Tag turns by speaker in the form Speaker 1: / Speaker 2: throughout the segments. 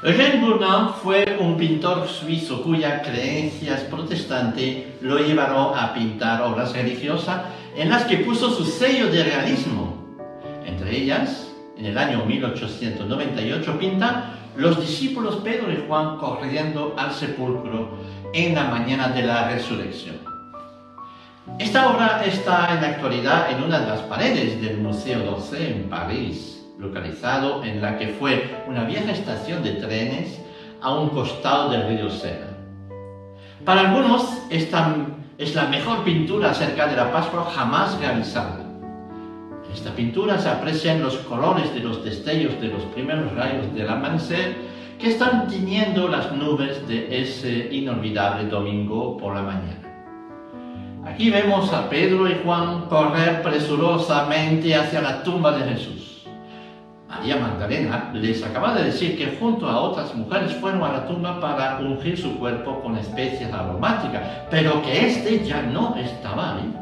Speaker 1: Eugène Bourdin fue un pintor suizo cuyas creencias protestantes lo llevaron a pintar obras religiosas en las que puso su sello de realismo. Entre ellas, en el año 1898 pinta Los discípulos Pedro y Juan corriendo al sepulcro en la mañana de la resurrección. Esta obra está en la actualidad en una de las paredes del Museo d'Orsay en París, localizado en la que fue una vieja estación de trenes a un costado del río Sena. Para algunos, esta es la mejor pintura acerca de la Pascua jamás realizada. En esta pintura se aprecian los colores de los destellos de los primeros rayos del amanecer que están tiñendo las nubes de ese inolvidable domingo por la mañana. Aquí vemos a Pedro y Juan correr presurosamente hacia la tumba de Jesús. María Magdalena les acaba de decir que junto a otras mujeres fueron a la tumba para ungir su cuerpo con especias aromáticas, pero que éste ya no estaba ahí.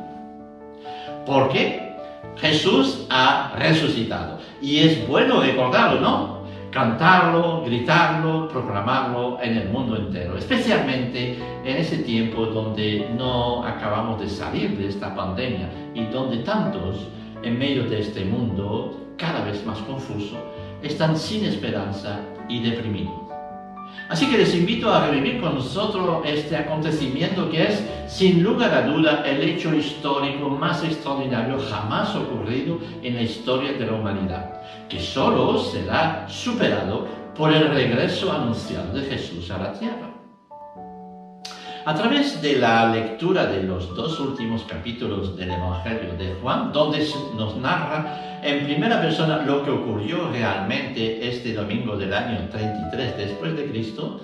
Speaker 1: ¿Por qué? Jesús ha resucitado. Y es bueno recordarlo, ¿no? Cantarlo, gritarlo, proclamarlo en el mundo entero, especialmente en ese tiempo donde no acabamos de salir de esta pandemia y donde tantos, en medio de este mundo cada vez más confuso, están sin esperanza y deprimidos. Así que les invito a revivir con nosotros este acontecimiento que es, sin lugar a duda, el hecho histórico más extraordinario jamás ocurrido en la historia de la humanidad, que solo será superado por el regreso anunciado de Jesús a la tierra. A través de la lectura de los dos últimos capítulos del Evangelio de Juan, donde nos narra en primera persona lo que ocurrió realmente este domingo del año 33 después de Cristo,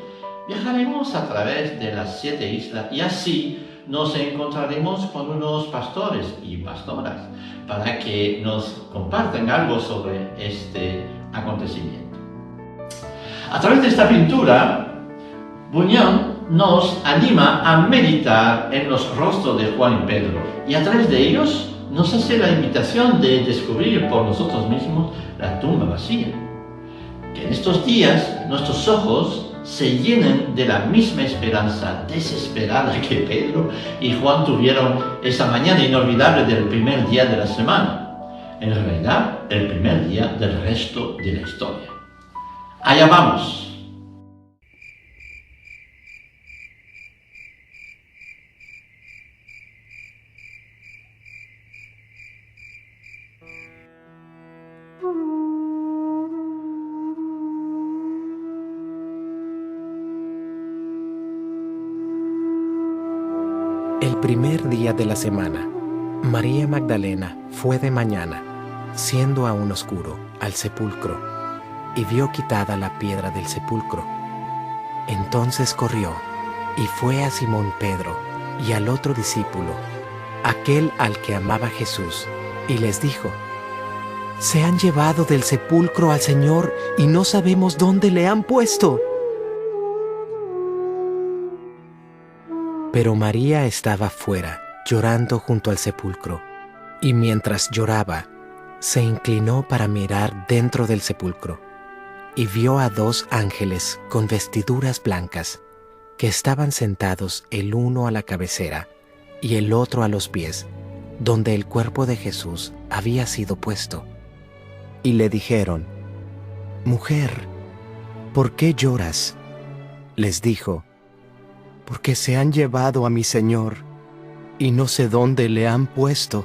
Speaker 1: viajaremos a través de las 7 islas y así nos encontraremos con unos pastores y pastoras para que nos compartan algo sobre este acontecimiento. A través de esta pintura, Bunyan nos anima a meditar en los rostros de Juan y Pedro y a través de ellos nos hace la invitación de descubrir por nosotros mismos la tumba vacía. Que en estos días nuestros ojos se llenen de la misma esperanza desesperada que Pedro y Juan tuvieron esa mañana inolvidable del primer día de la semana. En realidad, el primer día del resto de la historia. Allá vamos.
Speaker 2: El primer día de la semana, María Magdalena fue de mañana, siendo aún oscuro, al sepulcro, y vio quitada la piedra del sepulcro. Entonces corrió, y fue a Simón Pedro, y al otro discípulo, aquel al que amaba Jesús, y les dijo: «Se han llevado del sepulcro al Señor, y no sabemos dónde le han puesto». Pero María estaba fuera, llorando junto al sepulcro, y mientras lloraba, se inclinó para mirar dentro del sepulcro, y vio a 2 ángeles con vestiduras blancas, que estaban sentados el uno a la cabecera y el otro a los pies, donde el cuerpo de Jesús había sido puesto. Y le dijeron: «Mujer, ¿por qué lloras?». Les dijo: «Porque se han llevado a mi Señor, y no sé dónde le han puesto».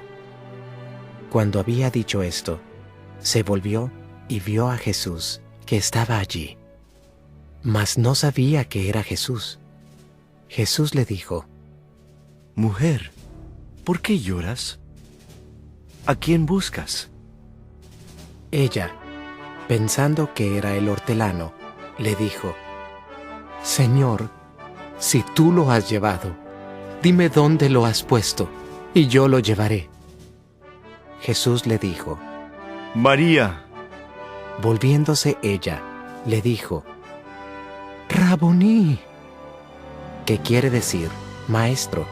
Speaker 2: Cuando había dicho esto, se volvió y vio a Jesús, que estaba allí, mas no sabía que era Jesús. Jesús le dijo:
Speaker 3: «Mujer, ¿por qué lloras? ¿A quién buscas?».
Speaker 2: Ella, pensando que era el hortelano, le dijo: «Señor, si tú lo has llevado, dime dónde lo has puesto, y yo lo llevaré». Jesús le dijo:
Speaker 3: «María».
Speaker 2: Volviéndose ella, le dijo: «Raboní», que quiere decir maestro.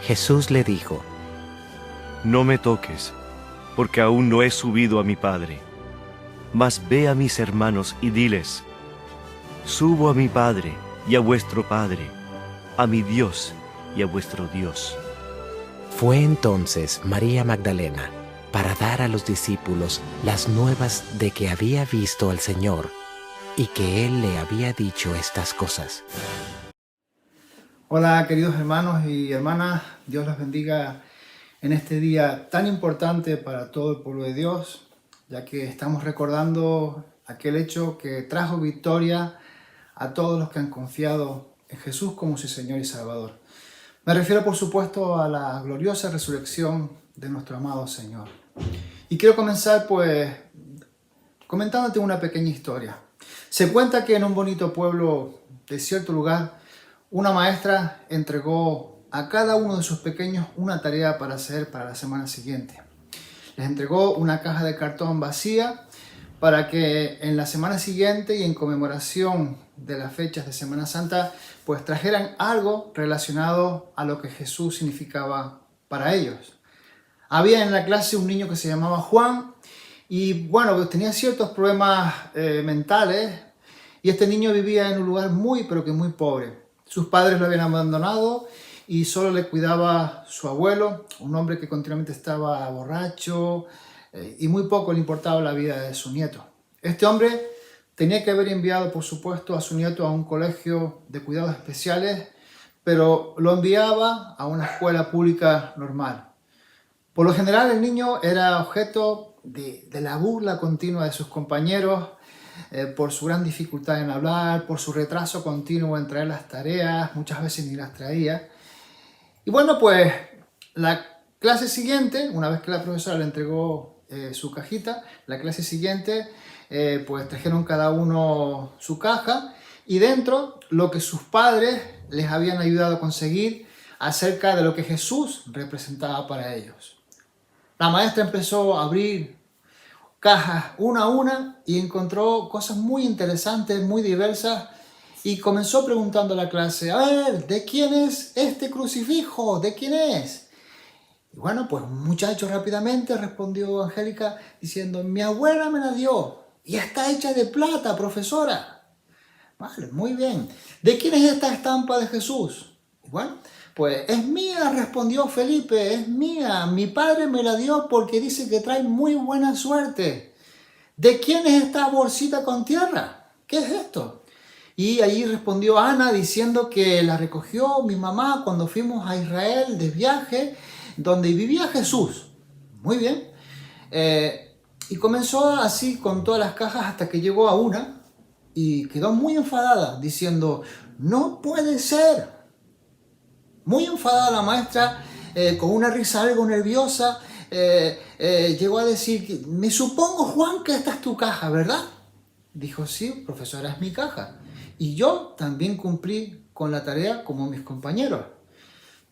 Speaker 2: Jesús le dijo:
Speaker 3: «No me toques, porque aún no he subido a mi Padre. Mas ve a mis hermanos y diles: subo a mi Padre y a vuestro Padre, a mi Dios y a vuestro Dios.
Speaker 2: Fue entonces María Magdalena para dar a los discípulos las nuevas de que había visto al Señor y que Él le había dicho estas cosas.
Speaker 4: Hola queridos hermanos y hermanas, Dios los bendiga en este día tan importante para todo el pueblo de Dios, ya que estamos recordando aquel hecho que trajo victoria a todos los que han confiado en Jesús como su Señor y Salvador. Me refiero por supuesto a la gloriosa resurrección de nuestro amado Señor. Y quiero comenzar pues comentándote una pequeña historia. Se cuenta que en un bonito pueblo de cierto lugar, una maestra entregó a cada uno de sus pequeños una tarea para hacer para la semana siguiente. Les entregó una caja de cartón vacía para que en la semana siguiente y en conmemoración de las fechas de Semana Santa, pues trajeran algo relacionado a lo que Jesús significaba para ellos. Había en la clase un niño que se llamaba Juan y bueno, pues tenía ciertos problemas mentales y este niño vivía en un lugar muy pero que muy pobre. Sus padres lo habían abandonado y solo le cuidaba su abuelo, un hombre que continuamente estaba borracho y muy poco le importaba la vida de su nieto. Este hombre tenía que haber enviado, por supuesto, a su nieto a un colegio de cuidados especiales, pero lo enviaba a una escuela pública normal. Por lo general, el niño era objeto de la burla continua de sus compañeros, por su gran dificultad en hablar, por su retraso continuo en traer las tareas, muchas veces ni las traía. Y bueno, pues la clase siguiente, una vez que la profesora le entregó su cajita, la clase siguiente pues trajeron cada uno su caja y dentro lo que sus padres les habían ayudado a conseguir acerca de lo que Jesús representaba para ellos. La maestra empezó a abrir cajas una a una y encontró cosas muy interesantes, muy diversas y comenzó preguntando a la clase, a ver, ¿de quién es este crucifijo? ¿De quién es? Y bueno, pues un muchacho rápidamente respondió Angélica diciendo, mi abuela me la dio y está hecha de plata, profesora. Vale, muy bien. ¿De quién es esta estampa de Jesús? Y bueno, pues es mía, respondió Felipe, es mía. Mi padre me la dio porque dice que trae muy buena suerte. ¿De quién es esta bolsita con tierra? ¿Qué es esto? Y allí respondió Ana diciendo que la recogió mi mamá cuando fuimos a Israel de viaje, donde vivía Jesús. Muy bien. Y comenzó así con todas las cajas hasta que llegó a una y quedó muy enfadada diciendo, no puede ser. Muy enfadada la maestra, con una risa algo nerviosa, llegó a decir, me supongo, Juan, que esta es tu caja, ¿verdad? Dijo, sí, profesora, es mi caja. Y yo también cumplí con la tarea como mis compañeros.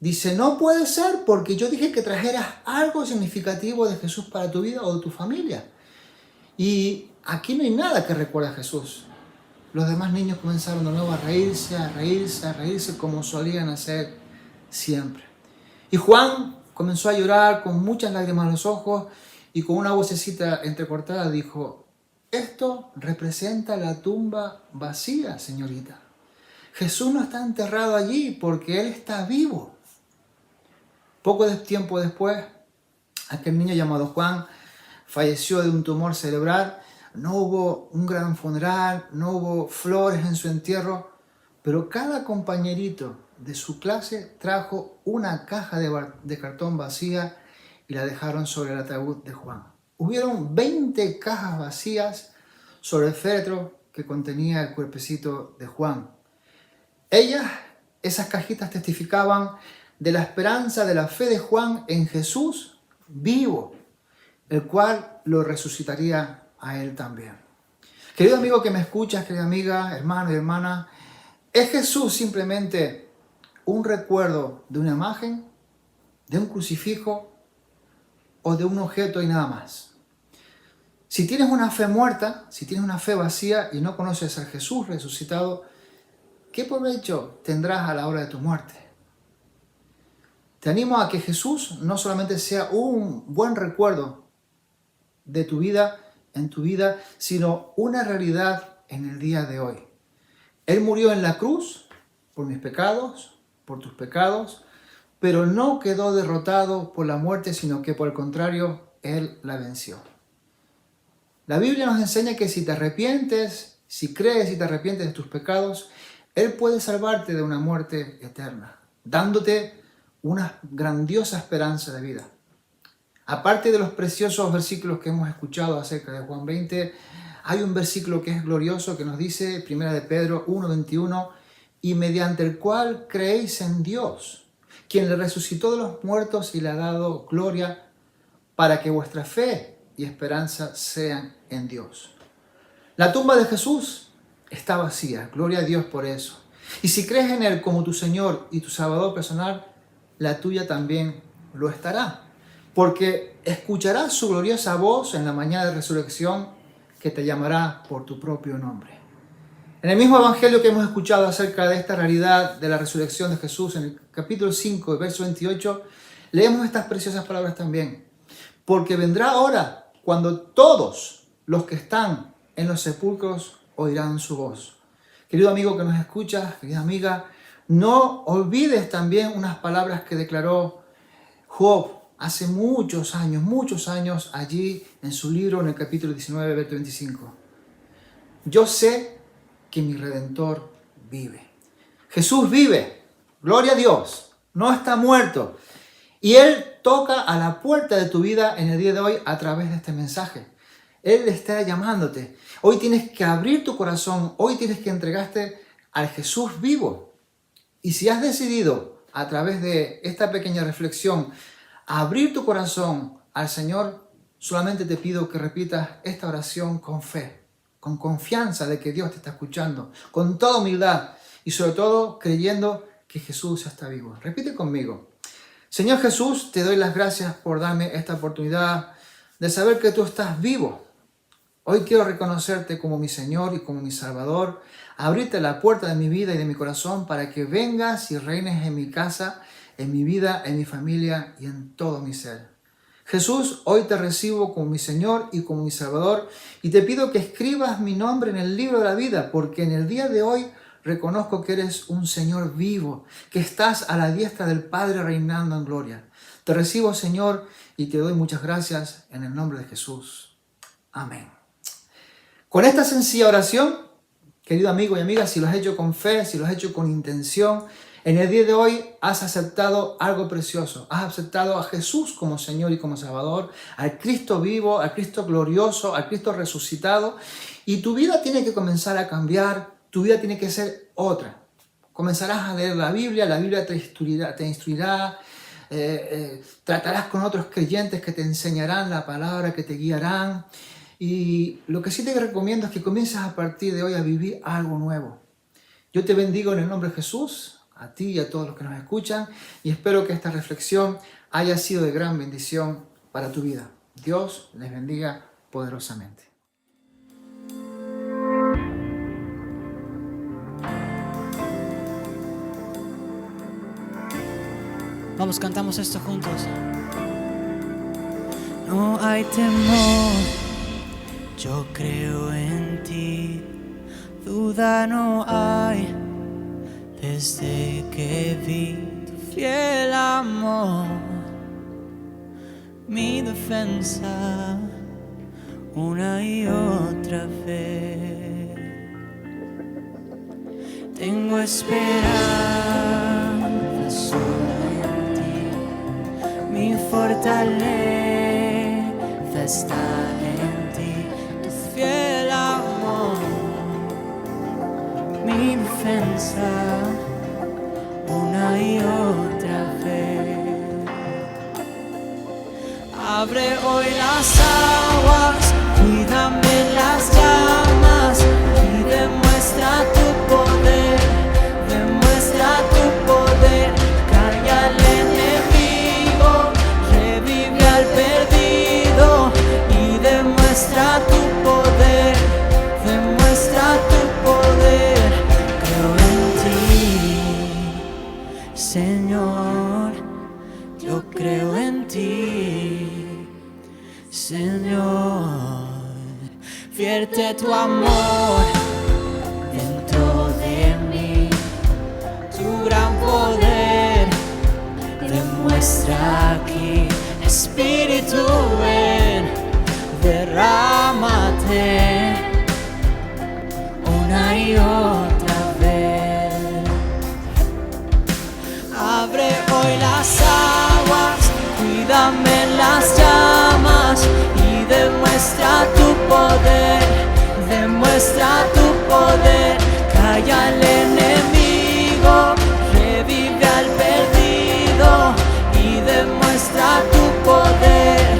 Speaker 4: Dice, no puede ser porque yo dije que trajeras algo significativo de Jesús para tu vida o de tu familia. Y aquí no hay nada que recuerde a Jesús. Los demás niños comenzaron de nuevo a reírse, a reírse, a reírse como solían hacer siempre. Y Juan comenzó a llorar con muchas lágrimas en los ojos y con una vocecita entrecortada dijo, esto representa la tumba vacía, señorita. Jesús no está enterrado allí porque Él está vivo. Poco tiempo después, aquel niño llamado Juan falleció de un tumor cerebral. No hubo un gran funeral, no hubo flores en su entierro, pero cada compañerito de su clase trajo una caja de cartón vacía y la dejaron sobre el ataúd de Juan. Hubieron 20 cajas vacías sobre el féretro que contenía el cuerpecito de Juan. Esas cajitas testificaban de la esperanza de la fe de Juan en Jesús vivo, el cual lo resucitaría a él también. Querido amigo que me escuchas, querida amiga, hermano y hermana, ¿es Jesús simplemente un recuerdo de una imagen, de un crucifijo o de un objeto y nada más? Si tienes una fe muerta, si tienes una fe vacía y no conoces a Jesús resucitado, ¿qué provecho tendrás a la hora de tu muerte? Te animo a que Jesús no solamente sea un buen recuerdo de tu vida, en tu vida, sino una realidad en el día de hoy. Él murió en la cruz por mis pecados, por tus pecados, pero no quedó derrotado por la muerte, sino que por el contrario, Él la venció. La Biblia nos enseña que si te arrepientes, si crees y te arrepientes de tus pecados, Él puede salvarte de una muerte eterna, dándote una grandiosa esperanza de vida. Aparte de los preciosos versículos que hemos escuchado acerca de Juan 20, hay un versículo que es glorioso que nos dice, 1 de Pedro 1:21, y mediante el cual creéis en Dios, quien le resucitó de los muertos y le ha dado gloria, para que vuestra fe y esperanza sean en Dios. La tumba de Jesús está vacía, gloria a Dios por eso. Y si crees en Él como tu Señor y tu Salvador personal, la tuya también lo estará, porque escucharás su gloriosa voz en la mañana de resurrección que te llamará por tu propio nombre. En el mismo evangelio que hemos escuchado acerca de esta realidad de la resurrección de Jesús, en el capítulo 5, verso 28, leemos estas preciosas palabras también. Porque vendrá hora cuando todos los que están en los sepulcros oirán su voz. Querido amigo que nos escuchas, querida amiga, no olvides también unas palabras que declaró Job hace muchos años allí en su libro en el capítulo 19, verso 25. Yo sé que mi Redentor vive. Jesús vive, gloria a Dios, no está muerto. Y Él toca a la puerta de tu vida en el día de hoy a través de este mensaje. Él está llamándote. Hoy tienes que abrir tu corazón, hoy tienes que entregarte al Jesús vivo. Y si has decidido a través de esta pequeña reflexión abrir tu corazón al Señor, solamente te pido que repitas esta oración con fe, con confianza de que Dios te está escuchando, con toda humildad y sobre todo creyendo que Jesús está vivo. Repite conmigo. Señor Jesús, te doy las gracias por darme esta oportunidad de saber que tú estás vivo. Hoy quiero reconocerte como mi Señor y como mi Salvador, abrirte la puerta de mi vida y de mi corazón para que vengas y reines en mi casa, en mi vida, en mi familia y en todo mi ser. Jesús, hoy te recibo como mi Señor y como mi Salvador y te pido que escribas mi nombre en el libro de la vida, porque en el día de hoy reconozco que eres un Señor vivo, que estás a la diestra del Padre reinando en gloria. Te recibo, Señor, y te doy muchas gracias en el nombre de Jesús. Amén. Con esta sencilla oración, querido amigo y amiga, si lo has hecho con fe, si lo has hecho con intención, en el día de hoy has aceptado algo precioso. Has aceptado a Jesús como Señor y como Salvador, al Cristo vivo, al Cristo glorioso, al Cristo resucitado. Y tu vida tiene que comenzar a cambiar, tu vida tiene que ser otra. Comenzarás a leer la Biblia te instruirá, tratarás con otros creyentes que te enseñarán la palabra, que te guiarán. Y lo que sí te recomiendo es que comiences a partir de hoy a vivir algo nuevo. Yo te bendigo en el nombre de Jesús, a ti y a todos los que nos escuchan, y espero que esta reflexión haya sido de gran bendición para tu vida. Dios les bendiga poderosamente.
Speaker 5: Vamos, cantamos esto juntos. No hay temor, yo creo en ti. Duda no hay, desde que vi tu fiel amor. Mi defensa, una y otra vez. Tengo esperanza solo en ti. Mi fortaleza está en ti. Tu fiel amor, mi defensa, una y otra vez. Abre hoy las aguas, cuídame las llamas y demuestra tu poder, demuestra tu poder. Carga al enemigo, revive al perdido y demuestra tu poder, demuestra tu poder. Creo en ti, Señor, yo creo en ti, Señor. Vierte tu amor dentro de muestra aquí. Espíritu, ven, derrámate una y otra vez. Abre hoy las aguas, cuídame en las llamas y demuestra tu poder, demuestra tu poder. Calla al enemigo, revive al perdido y demuestra tu poder,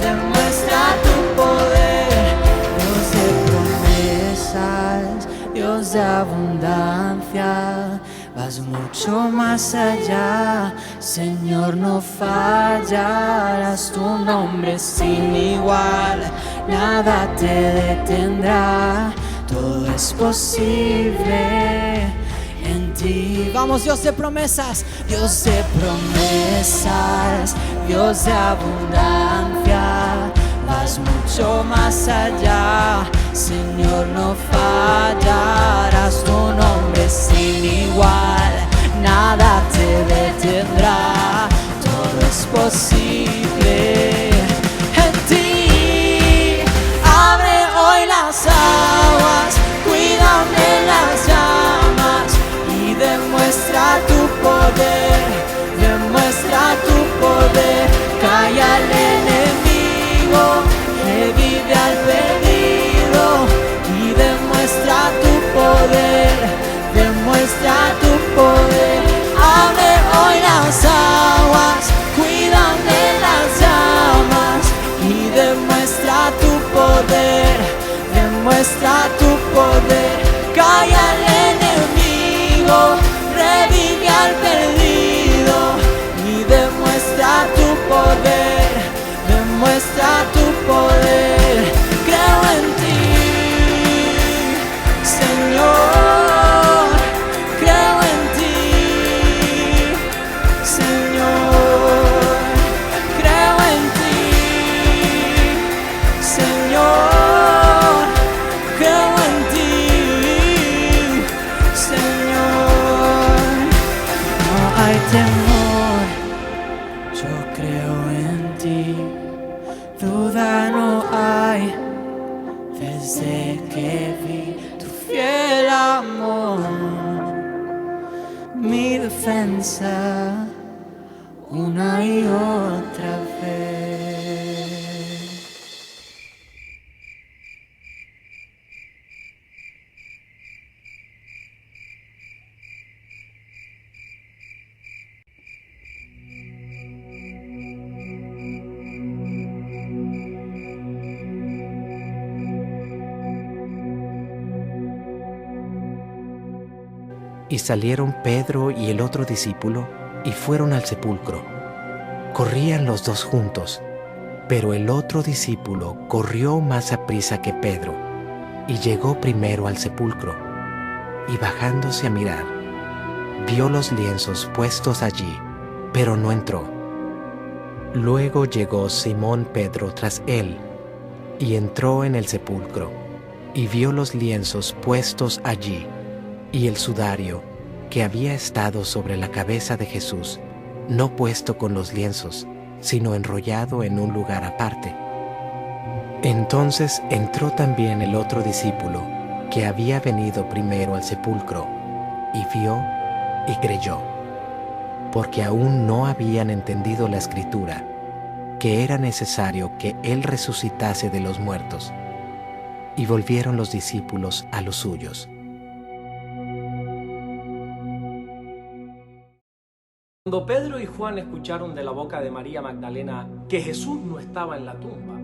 Speaker 5: demuestra tu poder. Dios de promesas, Dios de abundancia, vas mucho más allá, Señor, no fallarás. Tu nombre es sin igual, nada te detendrá, todo es posible en ti. Vamos, Dios de promesas, Dios de promesas, Dios de abundancia, vas mucho más allá, Señor, no fallarás. Tu nombre es sin igual, nada te detendrá, todo es posible en ti. Abre hoy las aguas, cuídame en las llamas y demuestra tu poder, demuestra tu poder. Calla al enemigo, revive al perdido y demuestra tu poder, demuestra tu poder. Abre hoy las aguas, cuídame en las llamas y demuestra tu poder, demuestra tu poder. Calla al enemigo, revive al perdido y demuestra tu poder, demuestra tu poder. Creo en ti, Señor, creo en ti, Señor, creo en ti, Señor, creo en ti, Señor. No hay temor, yo creo en ti, duda no hay, desde que vi tu fiel amor, mi defensa una y otra vez.
Speaker 2: Y salieron Pedro y el otro discípulo y fueron al sepulcro. Corrían los dos juntos, pero el otro discípulo corrió más aprisa que Pedro y llegó primero al sepulcro. Y bajándose a mirar, vio los lienzos puestos allí, pero no entró. Luego llegó Simón Pedro tras él y entró en el sepulcro y vio los lienzos puestos allí y el sudario que había estado sobre la cabeza de Jesús, no puesto con los lienzos, sino enrollado en un lugar aparte. Entonces entró también el otro discípulo que había venido primero al sepulcro y vio y creyó, porque aún no habían entendido la Escritura, que era necesario que Él resucitase de los muertos. Y volvieron los discípulos a los suyos.
Speaker 6: Cuando Pedro y Juan escucharon de la boca de María Magdalena que Jesús no estaba en la tumba,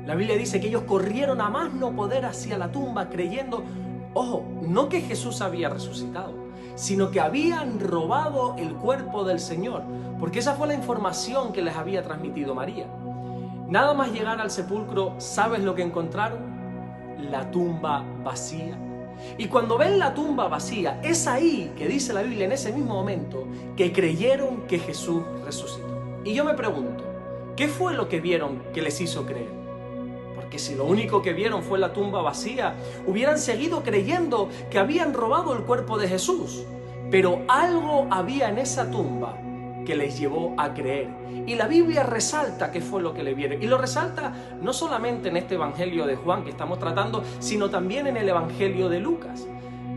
Speaker 6: la Biblia dice que ellos corrieron a más no poder hacia la tumba creyendo, ojo, no que Jesús había resucitado, sino que habían robado el cuerpo del Señor, porque esa fue la información que les había transmitido María. Nada más llegar al sepulcro, ¿sabes lo que encontraron? La tumba vacía. Y cuando ven la tumba vacía, es ahí que dice la Biblia en ese mismo momento que creyeron que Jesús resucitó. Y yo me pregunto, ¿qué fue lo que vieron que les hizo creer? Porque si lo único que vieron fue la tumba vacía, hubieran seguido creyendo que habían robado el cuerpo de Jesús. Pero algo había en esa tumba que les llevó a creer. Y la Biblia resalta qué fue lo que le vieron. Y lo resalta no solamente en este Evangelio de Juan que estamos tratando, sino también en el Evangelio de Lucas.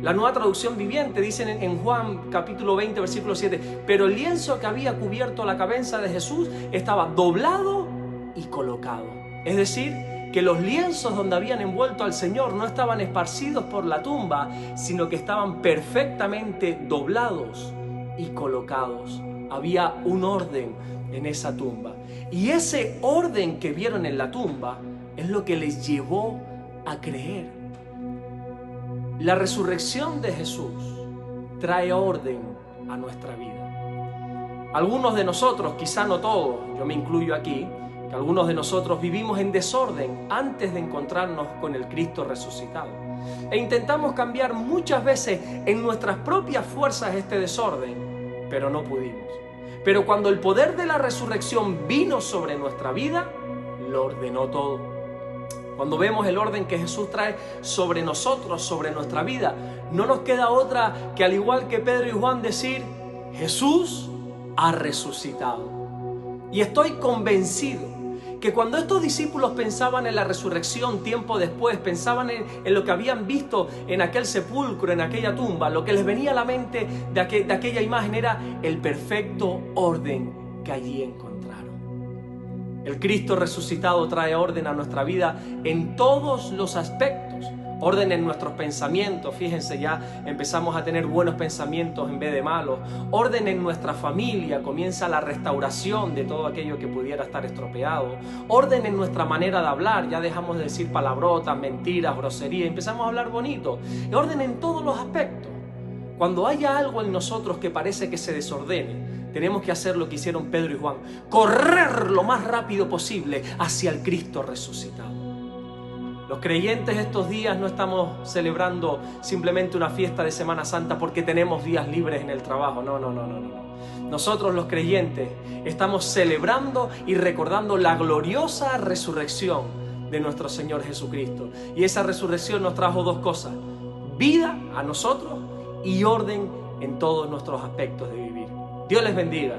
Speaker 6: La Nueva Traducción Viviente dice en Juan capítulo 20, versículo 7, pero el lienzo que había cubierto la cabeza de Jesús estaba doblado y colocado. Es decir, que los lienzos donde habían envuelto al Señor no estaban esparcidos por la tumba, sino que estaban perfectamente doblados y colocados. Había un orden en esa tumba. Y ese orden que vieron en la tumba es lo que les llevó a creer. La resurrección de Jesús trae orden a nuestra vida. Algunos de nosotros, quizá no todos, yo me incluyo aquí, que algunos de nosotros vivimos en desorden antes de encontrarnos con el Cristo resucitado. E intentamos cambiar muchas veces en nuestras propias fuerzas este desorden, pero no pudimos. Pero cuando el poder de la resurrección vino sobre nuestra vida, lo ordenó todo. Cuando vemos el orden que Jesús trae sobre nosotros, sobre nuestra vida, no nos queda otra que, al igual que Pedro y Juan, decir: Jesús ha resucitado. Y estoy convencido que cuando estos discípulos pensaban en la resurrección tiempo después, pensaban en lo que habían visto en aquel sepulcro, en aquella tumba, lo que les venía a la mente de aquella imagen era el perfecto orden que allí encontraron. El Cristo resucitado trae orden a nuestra vida en todos los aspectos. Orden en nuestros pensamientos, fíjense, ya empezamos a tener buenos pensamientos en vez de malos. Orden en nuestra familia, comienza la restauración de todo aquello que pudiera estar estropeado. Orden en nuestra manera de hablar, ya dejamos de decir palabrotas, mentiras, groserías, empezamos a hablar bonito. Orden en todos los aspectos. Cuando haya algo en nosotros que parece que se desordene, tenemos que hacer lo que hicieron Pedro y Juan: correr lo más rápido posible hacia el Cristo resucitado. Los creyentes estos días no estamos celebrando simplemente una fiesta de Semana Santa porque tenemos días libres en el trabajo. No. Nosotros los creyentes estamos celebrando y recordando la gloriosa resurrección de nuestro Señor Jesucristo. Y esa resurrección nos trajo dos cosas: vida a nosotros y orden en todos nuestros aspectos de vivir. Dios les bendiga.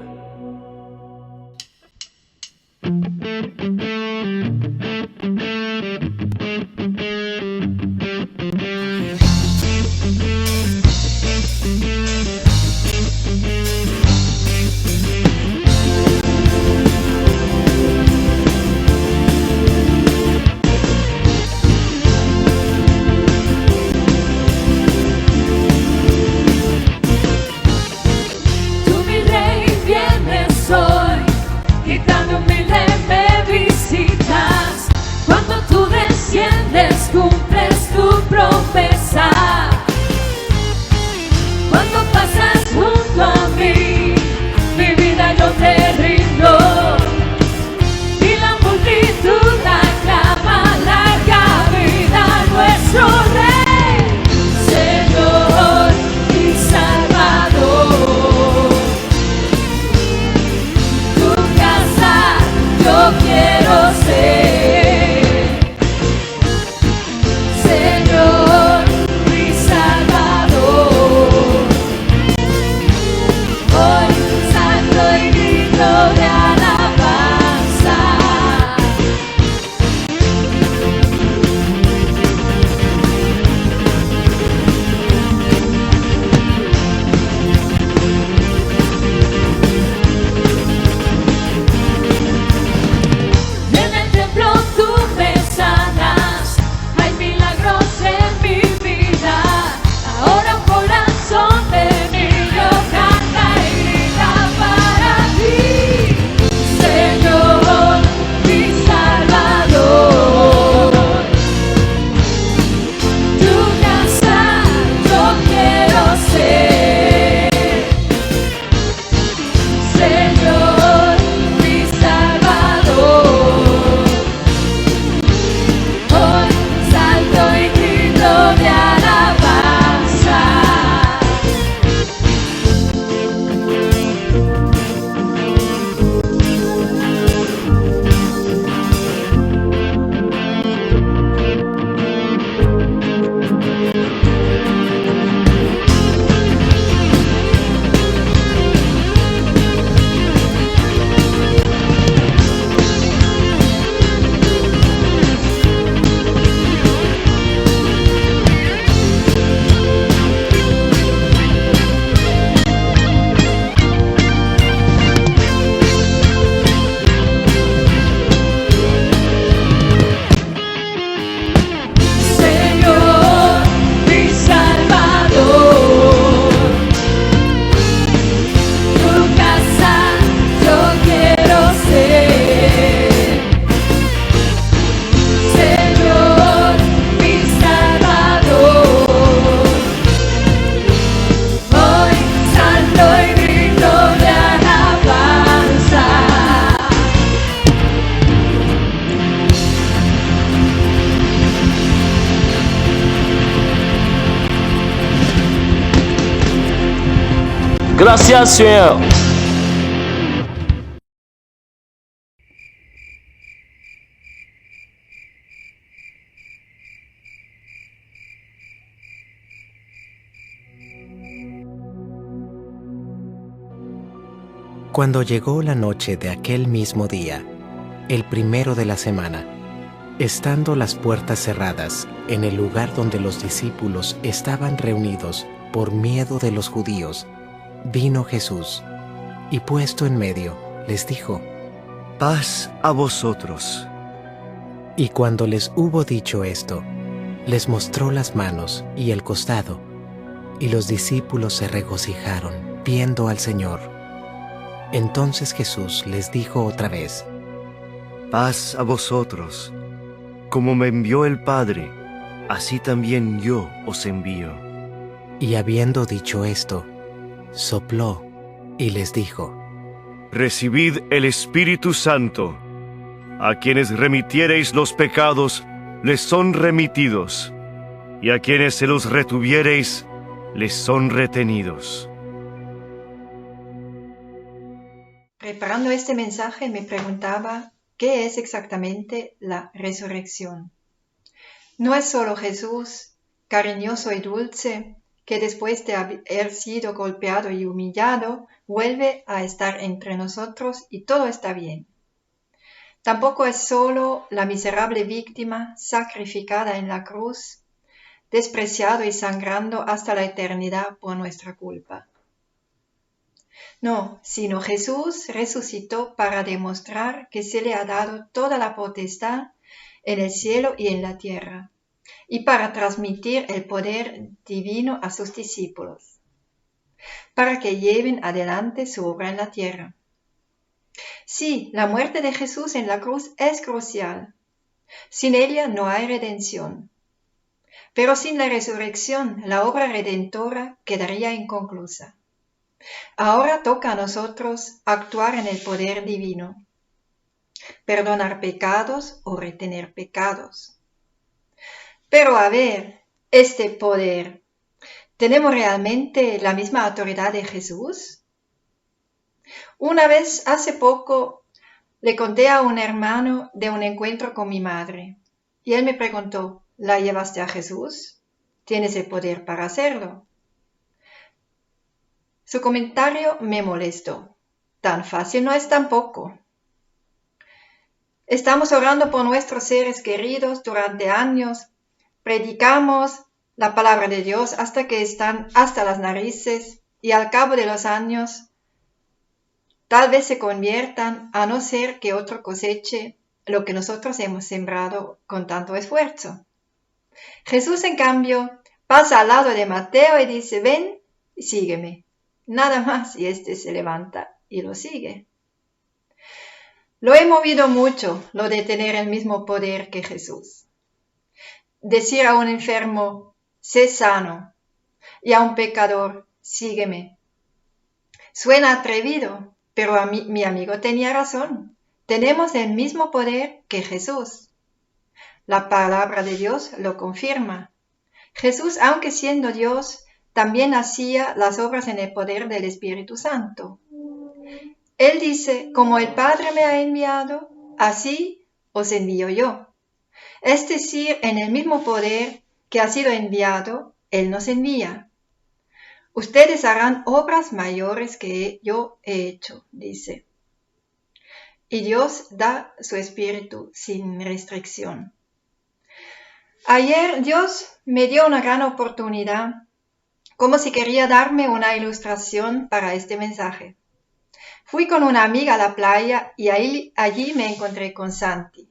Speaker 7: Tú, mi rey, vienes hoy, quitando mi remedio.
Speaker 6: Gracias, Señor.
Speaker 2: Cuando llegó la noche de aquel mismo día, el primero de la semana, estando las puertas cerradas en el lugar donde los discípulos estaban reunidos por miedo de los judíos, vino Jesús y puesto en medio les dijo:
Speaker 3: Paz a vosotros.
Speaker 2: Y cuando les hubo dicho esto, les mostró las manos y el costado, y los discípulos se regocijaron viendo al Señor. Entonces Jesús les dijo otra vez:
Speaker 3: Paz a vosotros. Como me envió el Padre, así también yo os envío.
Speaker 2: Y habiendo dicho esto, sopló y les dijo:
Speaker 3: Recibid el Espíritu Santo. A quienes remitiereis los pecados, les son remitidos, y a quienes se los retuviereis, les son retenidos.
Speaker 7: Preparando este mensaje me preguntaba qué es exactamente la resurrección. No es solo Jesús, cariñoso y dulce, que después de haber sido golpeado y humillado, vuelve a estar entre nosotros y todo está bien. Tampoco es solo la miserable víctima sacrificada en la cruz, despreciado y sangrando hasta la eternidad por nuestra culpa. No, sino Jesús resucitó para demostrar que se le ha dado toda la potestad en el cielo y en la tierra, y para transmitir el poder divino a sus discípulos, para que lleven adelante su obra en la tierra. Sí, la muerte de Jesús en la cruz es crucial. Sin ella no hay redención. Pero sin la resurrección, la obra redentora quedaría inconclusa. Ahora toca a nosotros actuar en el poder divino, perdonar pecados o retener pecados. Pero a ver, este poder, ¿tenemos realmente la misma autoridad de Jesús? Una vez, hace poco, le conté a un hermano de un encuentro con mi madre, y él me preguntó: ¿la llevaste a Jesús? ¿Tienes el poder para hacerlo? Su comentario me molestó. Tan fácil no es tampoco. Estamos orando por nuestros seres queridos durante años, predicamos la palabra de Dios hasta que están hasta las narices y al cabo de los años tal vez se conviertan, a no ser que otro coseche lo que nosotros hemos sembrado con tanto esfuerzo. Jesús, en cambio, pasa al lado de Mateo y dice: ven y sígueme. Nada más, y éste se levanta y lo sigue. Lo he movido mucho, lo de tener el mismo poder que Jesús. Decir a un enfermo: sé sano, y a un pecador: sígueme. Suena atrevido, pero mi amigo tenía razón. Tenemos el mismo poder que Jesús. La palabra de Dios lo confirma. Jesús, aunque siendo Dios, también hacía las obras en el poder del Espíritu Santo. Él dice: como el Padre me ha enviado, así os envío yo. Es decir, en el mismo poder que ha sido enviado, Él nos envía. Ustedes harán obras mayores que yo he hecho, dice. Y Dios da su Espíritu sin restricción. Ayer Dios me dio una gran oportunidad, como si quería darme una ilustración para este mensaje. Fui con una amiga a la playa y allí me encontré con Santi.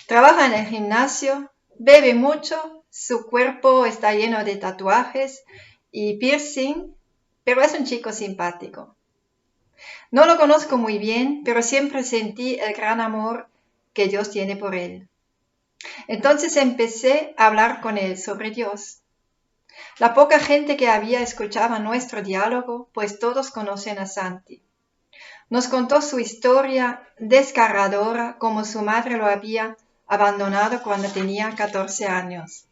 Speaker 7: Trabaja en el gimnasio, bebe mucho, su cuerpo está lleno de tatuajes y piercing, pero es un chico simpático. No lo conozco muy bien, pero siempre sentí el gran amor que Dios tiene por él. Entonces empecé a hablar con él sobre Dios. La poca gente que había escuchaba nuestro diálogo, pues todos conocen a Santi. Nos contó su historia desgarradora, como su madre lo había abandonado cuando tenía 14 años.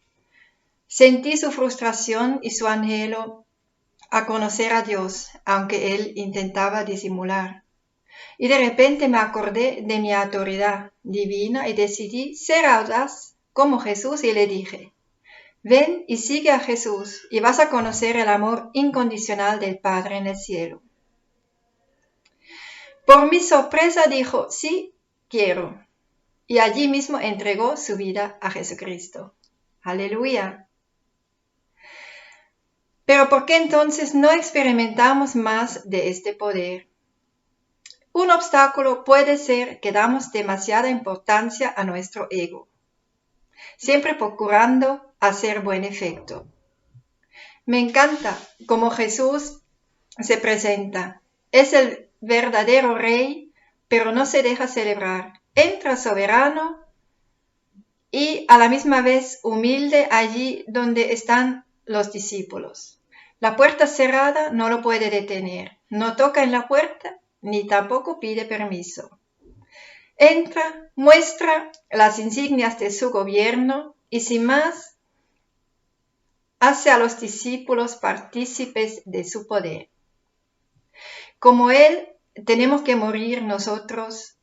Speaker 7: Sentí su frustración y su anhelo a conocer a Dios, aunque él intentaba disimular. Y de repente me acordé de mi autoridad divina y decidí ser audaz como Jesús y le dije: ven y sigue a Jesús y vas a conocer el amor incondicional del Padre en el cielo. Por mi sorpresa dijo: sí, quiero. Y allí mismo entregó su vida a Jesucristo. ¡Aleluya! Pero ¿por qué entonces no experimentamos más de este poder? Un obstáculo puede ser que damos demasiada importancia a nuestro ego, siempre procurando hacer buen efecto. Me encanta cómo Jesús se presenta. Es el verdadero rey, pero no se deja celebrar. Entra soberano y a la misma vez humilde allí donde están los discípulos. La puerta cerrada no lo puede detener. No toca en la puerta ni tampoco pide permiso. Entra, muestra las insignias de su gobierno y sin más hace a los discípulos partícipes de su poder. Como él, tenemos que morir nosotros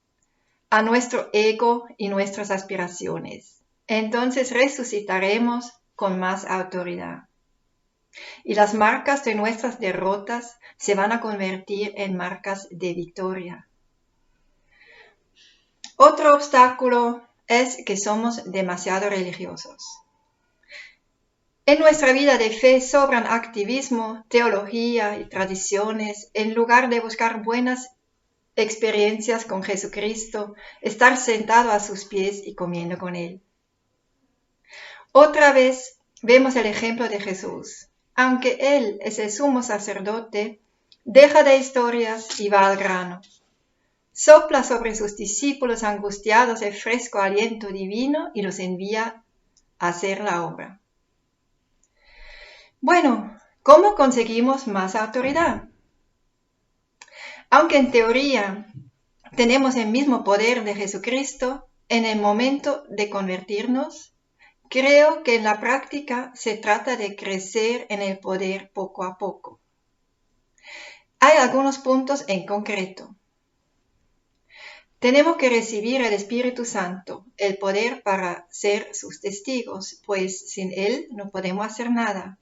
Speaker 7: a nuestro ego y nuestras aspiraciones. Entonces resucitaremos con más autoridad. Y las marcas de nuestras derrotas se van a convertir en marcas de victoria. Otro obstáculo es que somos demasiado religiosos. En nuestra vida de fe sobran activismo, teología y tradiciones en lugar de buscar buenas experiencias con Jesucristo, estar sentado a sus pies y comiendo con Él. Otra vez vemos el ejemplo de Jesús. Aunque Él es el sumo sacerdote, deja de historias y va al grano. Sopla sobre sus discípulos angustiados el fresco aliento divino y los envía a hacer la obra. Bueno, ¿cómo conseguimos más autoridad? Aunque en teoría tenemos el mismo poder de Jesucristo, en el momento de convertirnos, creo que en la práctica se trata de crecer en el poder poco a poco. Hay algunos puntos en concreto. Tenemos que recibir el Espíritu Santo, el poder para ser sus testigos, pues sin Él no podemos hacer nada.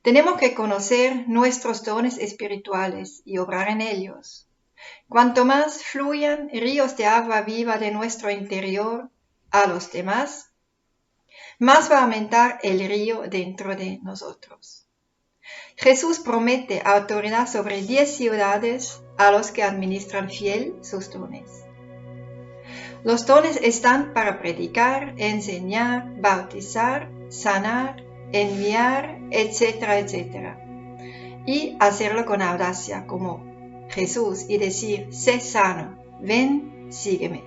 Speaker 7: Tenemos que conocer nuestros dones espirituales y obrar en ellos. Cuanto más fluyan ríos de agua viva de nuestro interior a los demás, más va a aumentar el río dentro de nosotros. Jesús promete autoridad sobre 10 ciudades a los que administran fiel sus dones. Los dones están para predicar, enseñar, bautizar, sanar, enviar, etcétera, etcétera. Y hacerlo con audacia como Jesús y decir: sé sano, ven, sígueme.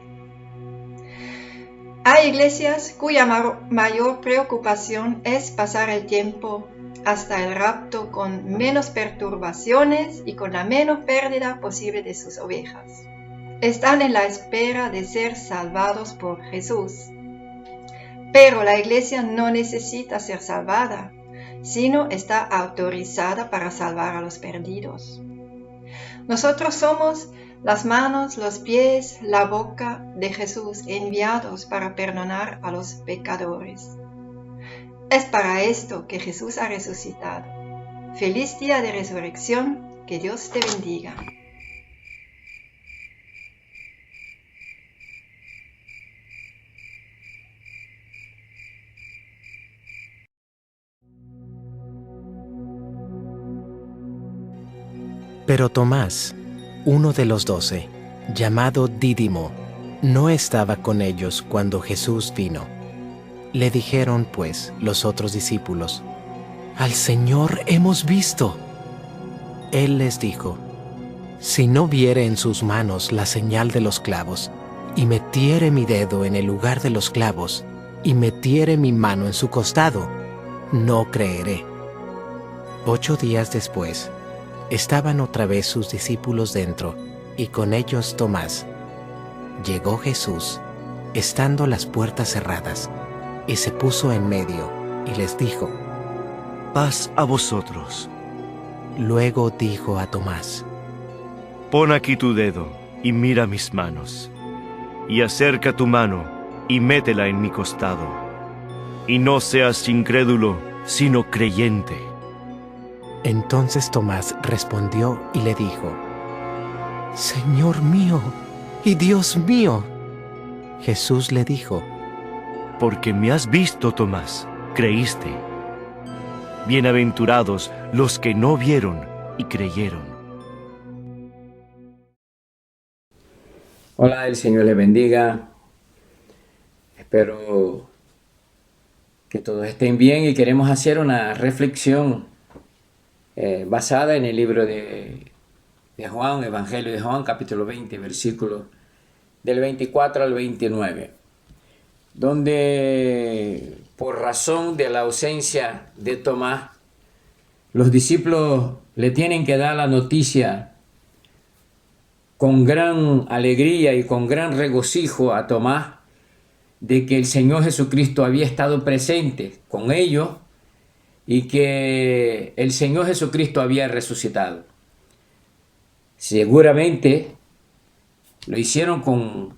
Speaker 7: Hay iglesias cuya mayor preocupación es pasar el tiempo hasta el rapto con menos perturbaciones y con la menos pérdida posible de sus ovejas. Están en la espera de ser salvados por Jesús. Pero la iglesia no necesita ser salvada, sino está autorizada para salvar a los perdidos. Nosotros somos las manos, los pies, la boca de Jesús enviados para perdonar a los pecadores. Es para esto que Jesús ha resucitado. Feliz día de resurrección, que Dios te bendiga.
Speaker 2: Pero Tomás, uno de los 12, llamado Dídimo, no estaba con ellos cuando Jesús vino. Le dijeron, pues, los otros discípulos: «¡Al Señor hemos visto!». Él les dijo: «Si no viere en sus manos la señal de los clavos, y metiere mi dedo en el lugar de los clavos, y metiere mi mano en su costado, no creeré». 8 días después, estaban otra vez sus discípulos dentro, y con ellos Tomás. Llegó Jesús, estando las puertas cerradas, y se puso en medio, y les dijo:
Speaker 3: Paz a vosotros.
Speaker 2: Luego dijo a Tomás:
Speaker 3: Pon aquí tu dedo y mira mis manos, y acerca tu mano y métela en mi costado, y no seas incrédulo, sino creyente.
Speaker 2: Entonces Tomás respondió y le dijo: Señor mío y Dios mío. Jesús le dijo:
Speaker 3: Porque me has visto, Tomás, creíste. Bienaventurados los que no vieron y creyeron.
Speaker 8: Hola, el Señor les bendiga. Espero que todos estén bien y queremos hacer una reflexión basada en el libro de Juan, Evangelio de Juan, capítulo 20, versículos del 24 al 29, donde por razón de la ausencia de Tomás, los discípulos le tienen que dar la noticia con gran alegría y con gran regocijo a Tomás de que el Señor Jesucristo había estado presente con ellos y que el Señor Jesucristo había resucitado. Seguramente lo hicieron con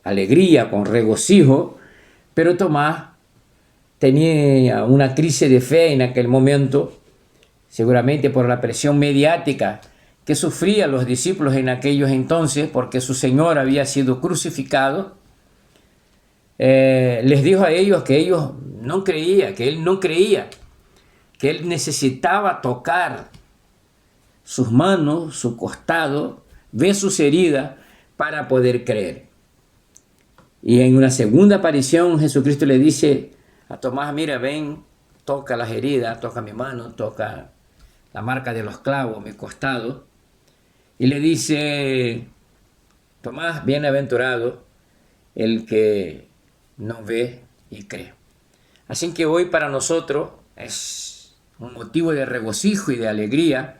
Speaker 8: alegría, con regocijo, pero Tomás tenía una crisis de fe en aquel momento, seguramente por la presión mediática que sufrían los discípulos en aquellos entonces, porque su Señor había sido crucificado. Les dijo a ellos que ellos no creían, que él no creía, que él necesitaba tocar sus manos, su costado, ver sus heridas para poder creer. Y en una segunda aparición Jesucristo le dice a Tomás: mira, ven, toca las heridas, toca mi mano, toca la marca de los clavos, mi costado. Y le dice: Tomás, bienaventurado el que no ve y cree. Así que hoy para nosotros es un motivo de regocijo y de alegría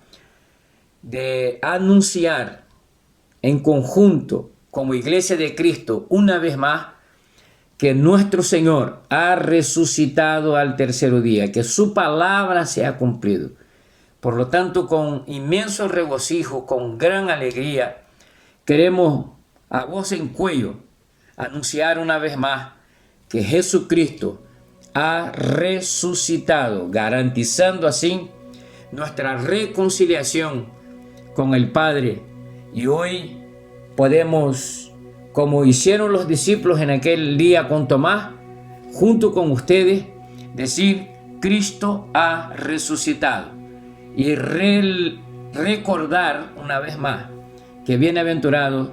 Speaker 8: de anunciar en conjunto como Iglesia de Cristo una vez más que nuestro Señor ha resucitado al tercer día, que su palabra se ha cumplido. Por lo tanto, con inmenso regocijo, con gran alegría, queremos a voz en cuello anunciar una vez más que Jesucristo ha resucitado, garantizando así nuestra reconciliación con el Padre. Y hoy podemos, como hicieron los discípulos en aquel día con Tomás, junto con ustedes, decir: Cristo ha resucitado. Y recordar una vez más que bienaventurados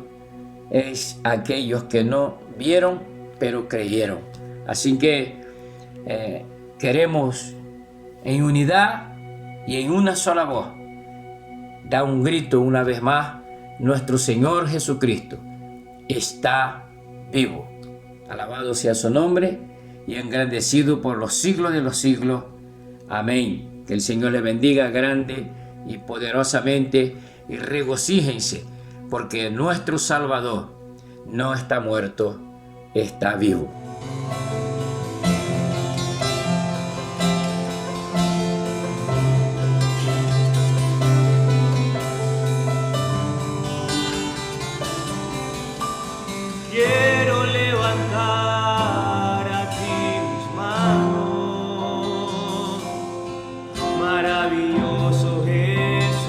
Speaker 8: es aquellos que no vieron pero creyeron. Así que queremos en unidad y en una sola voz dar un grito una vez más: nuestro Señor Jesucristo está vivo. Alabado sea su nombre y engrandecido por los siglos de los siglos. Amén. Que el Señor les bendiga grande y poderosamente, y regocíjense porque nuestro Salvador no está muerto, está vivo.
Speaker 5: Quiero levantar aquí mis manos, maravilloso Jesús,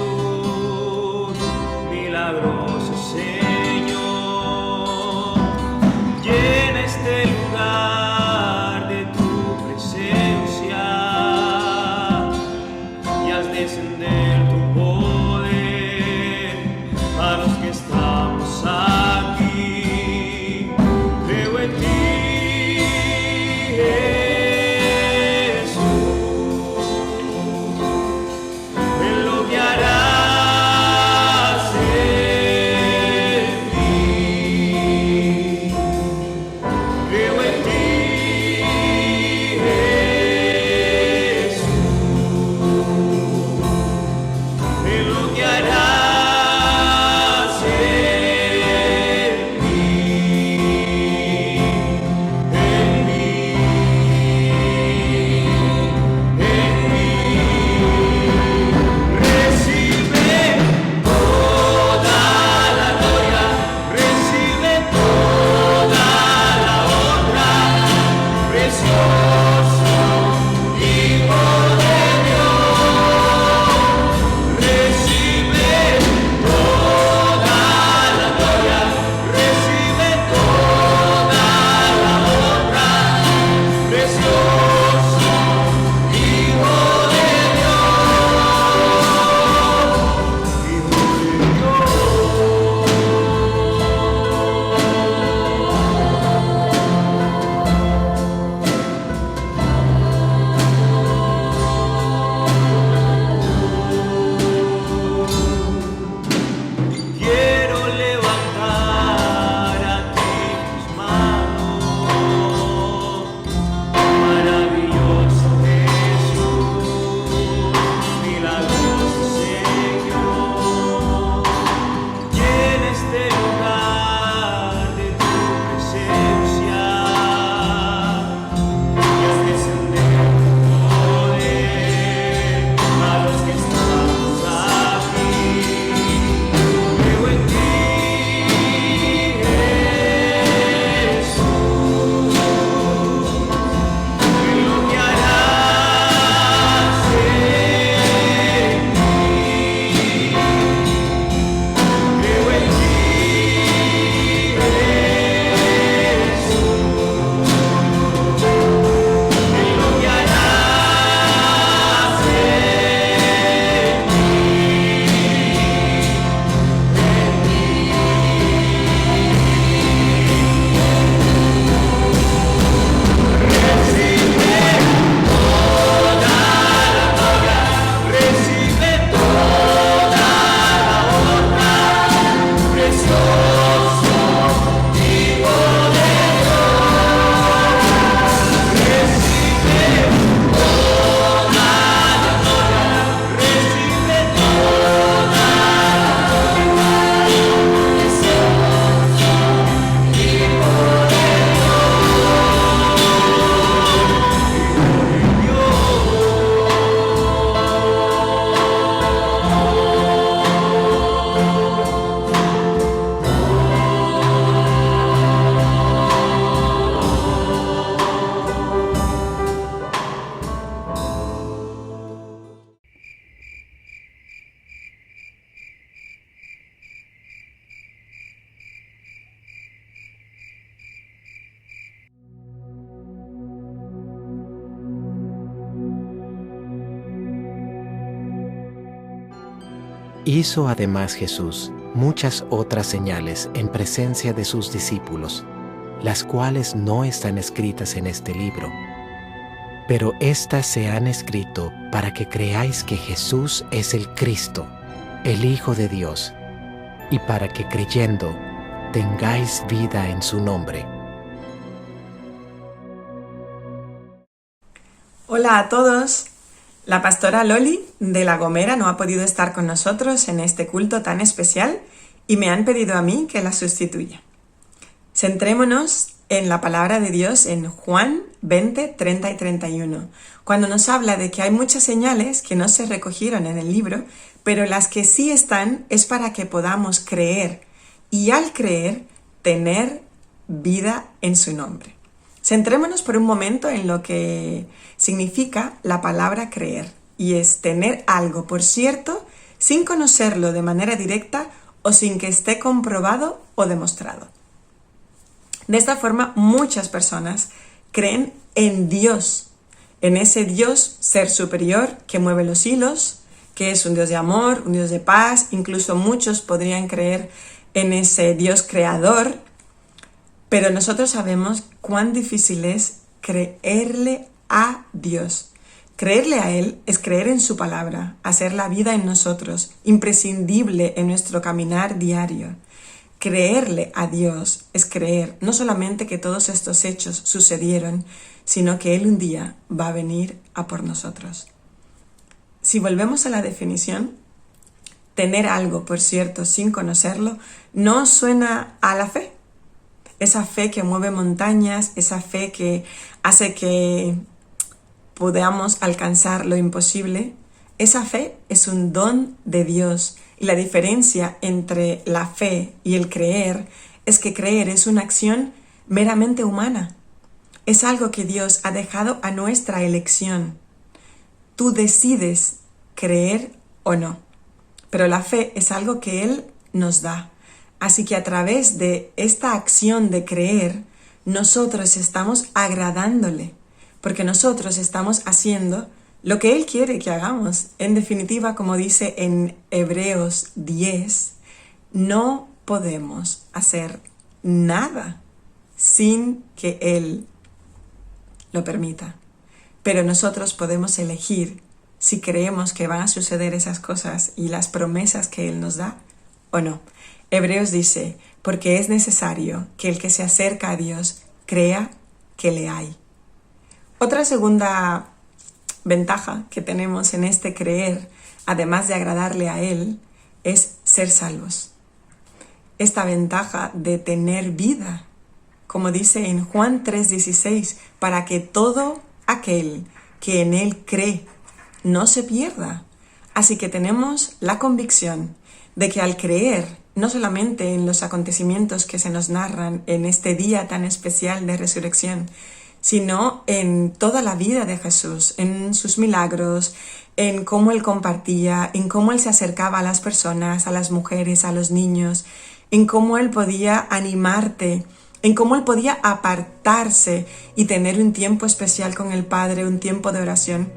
Speaker 5: milagroso Señor, llena este lugar.
Speaker 2: Hizo además Jesús muchas otras señales en presencia de sus discípulos, las cuales no están escritas en este libro. Pero éstas se han escrito para que creáis que Jesús es el Cristo, el Hijo de Dios, y para que creyendo tengáis vida en su nombre.
Speaker 9: Hola a todos. La pastora Loli de La Gomera no ha podido estar con nosotros en este culto tan especial y me han pedido a mí que la sustituya. Centrémonos en la palabra de Dios en Juan 20, 30 y 31, cuando nos habla de que hay muchas señales que no se recogieron en el libro, pero las que sí están es para que podamos creer y al creer tener vida en su nombre. Centrémonos por un momento en lo que significa la palabra creer, y es tener algo por cierto sin conocerlo de manera directa o sin que esté comprobado o demostrado. De esta forma, muchas personas creen en Dios, en ese Dios ser superior que mueve los hilos, que es un Dios de amor, un Dios de paz. Incluso muchos podrían creer en ese Dios creador, pero nosotros sabemos cuán difícil es creerle a Dios. Creerle a Él es creer en su palabra, hacer la vida en nosotros, imprescindible en nuestro caminar diario. Creerle a Dios es creer no solamente que todos estos hechos sucedieron, sino que Él un día va a venir a por nosotros. Si volvemos a la definición, tener algo por cierto sin conocerlo no suena a la fe. Esa fe que mueve montañas, esa fe que hace que podamos alcanzar lo imposible, esa fe es un don de Dios. Y la diferencia entre la fe y el creer es que creer es una acción meramente humana. Es algo que Dios ha dejado a nuestra elección. Tú decides creer o no. Pero la fe es algo que Él nos da. Así que a través de esta acción de creer, nosotros estamos agradándole, porque nosotros estamos haciendo lo que Él quiere que hagamos. En definitiva, como dice en Hebreos 10, no podemos hacer nada sin que Él lo permita. Pero nosotros podemos elegir si creemos que van a suceder esas cosas y las promesas que Él nos da o no. Hebreos dice, porque es necesario que el que se acerca a Dios crea que le hay. Otra segunda ventaja que tenemos en este creer, además de agradarle a Él, es ser salvos. Esta ventaja de tener vida, como dice en Juan 3:16, para que todo aquel que en Él cree no se pierda. Así que tenemos la convicción de que al creer, no solamente en los acontecimientos que se nos narran en este día tan especial de resurrección, sino en toda la vida de Jesús, en sus milagros, en cómo Él compartía, en cómo Él se acercaba a las personas, a las mujeres, a los niños, en cómo Él podía animarte, en cómo Él podía apartarse y tener un tiempo especial con el Padre, un tiempo de oración.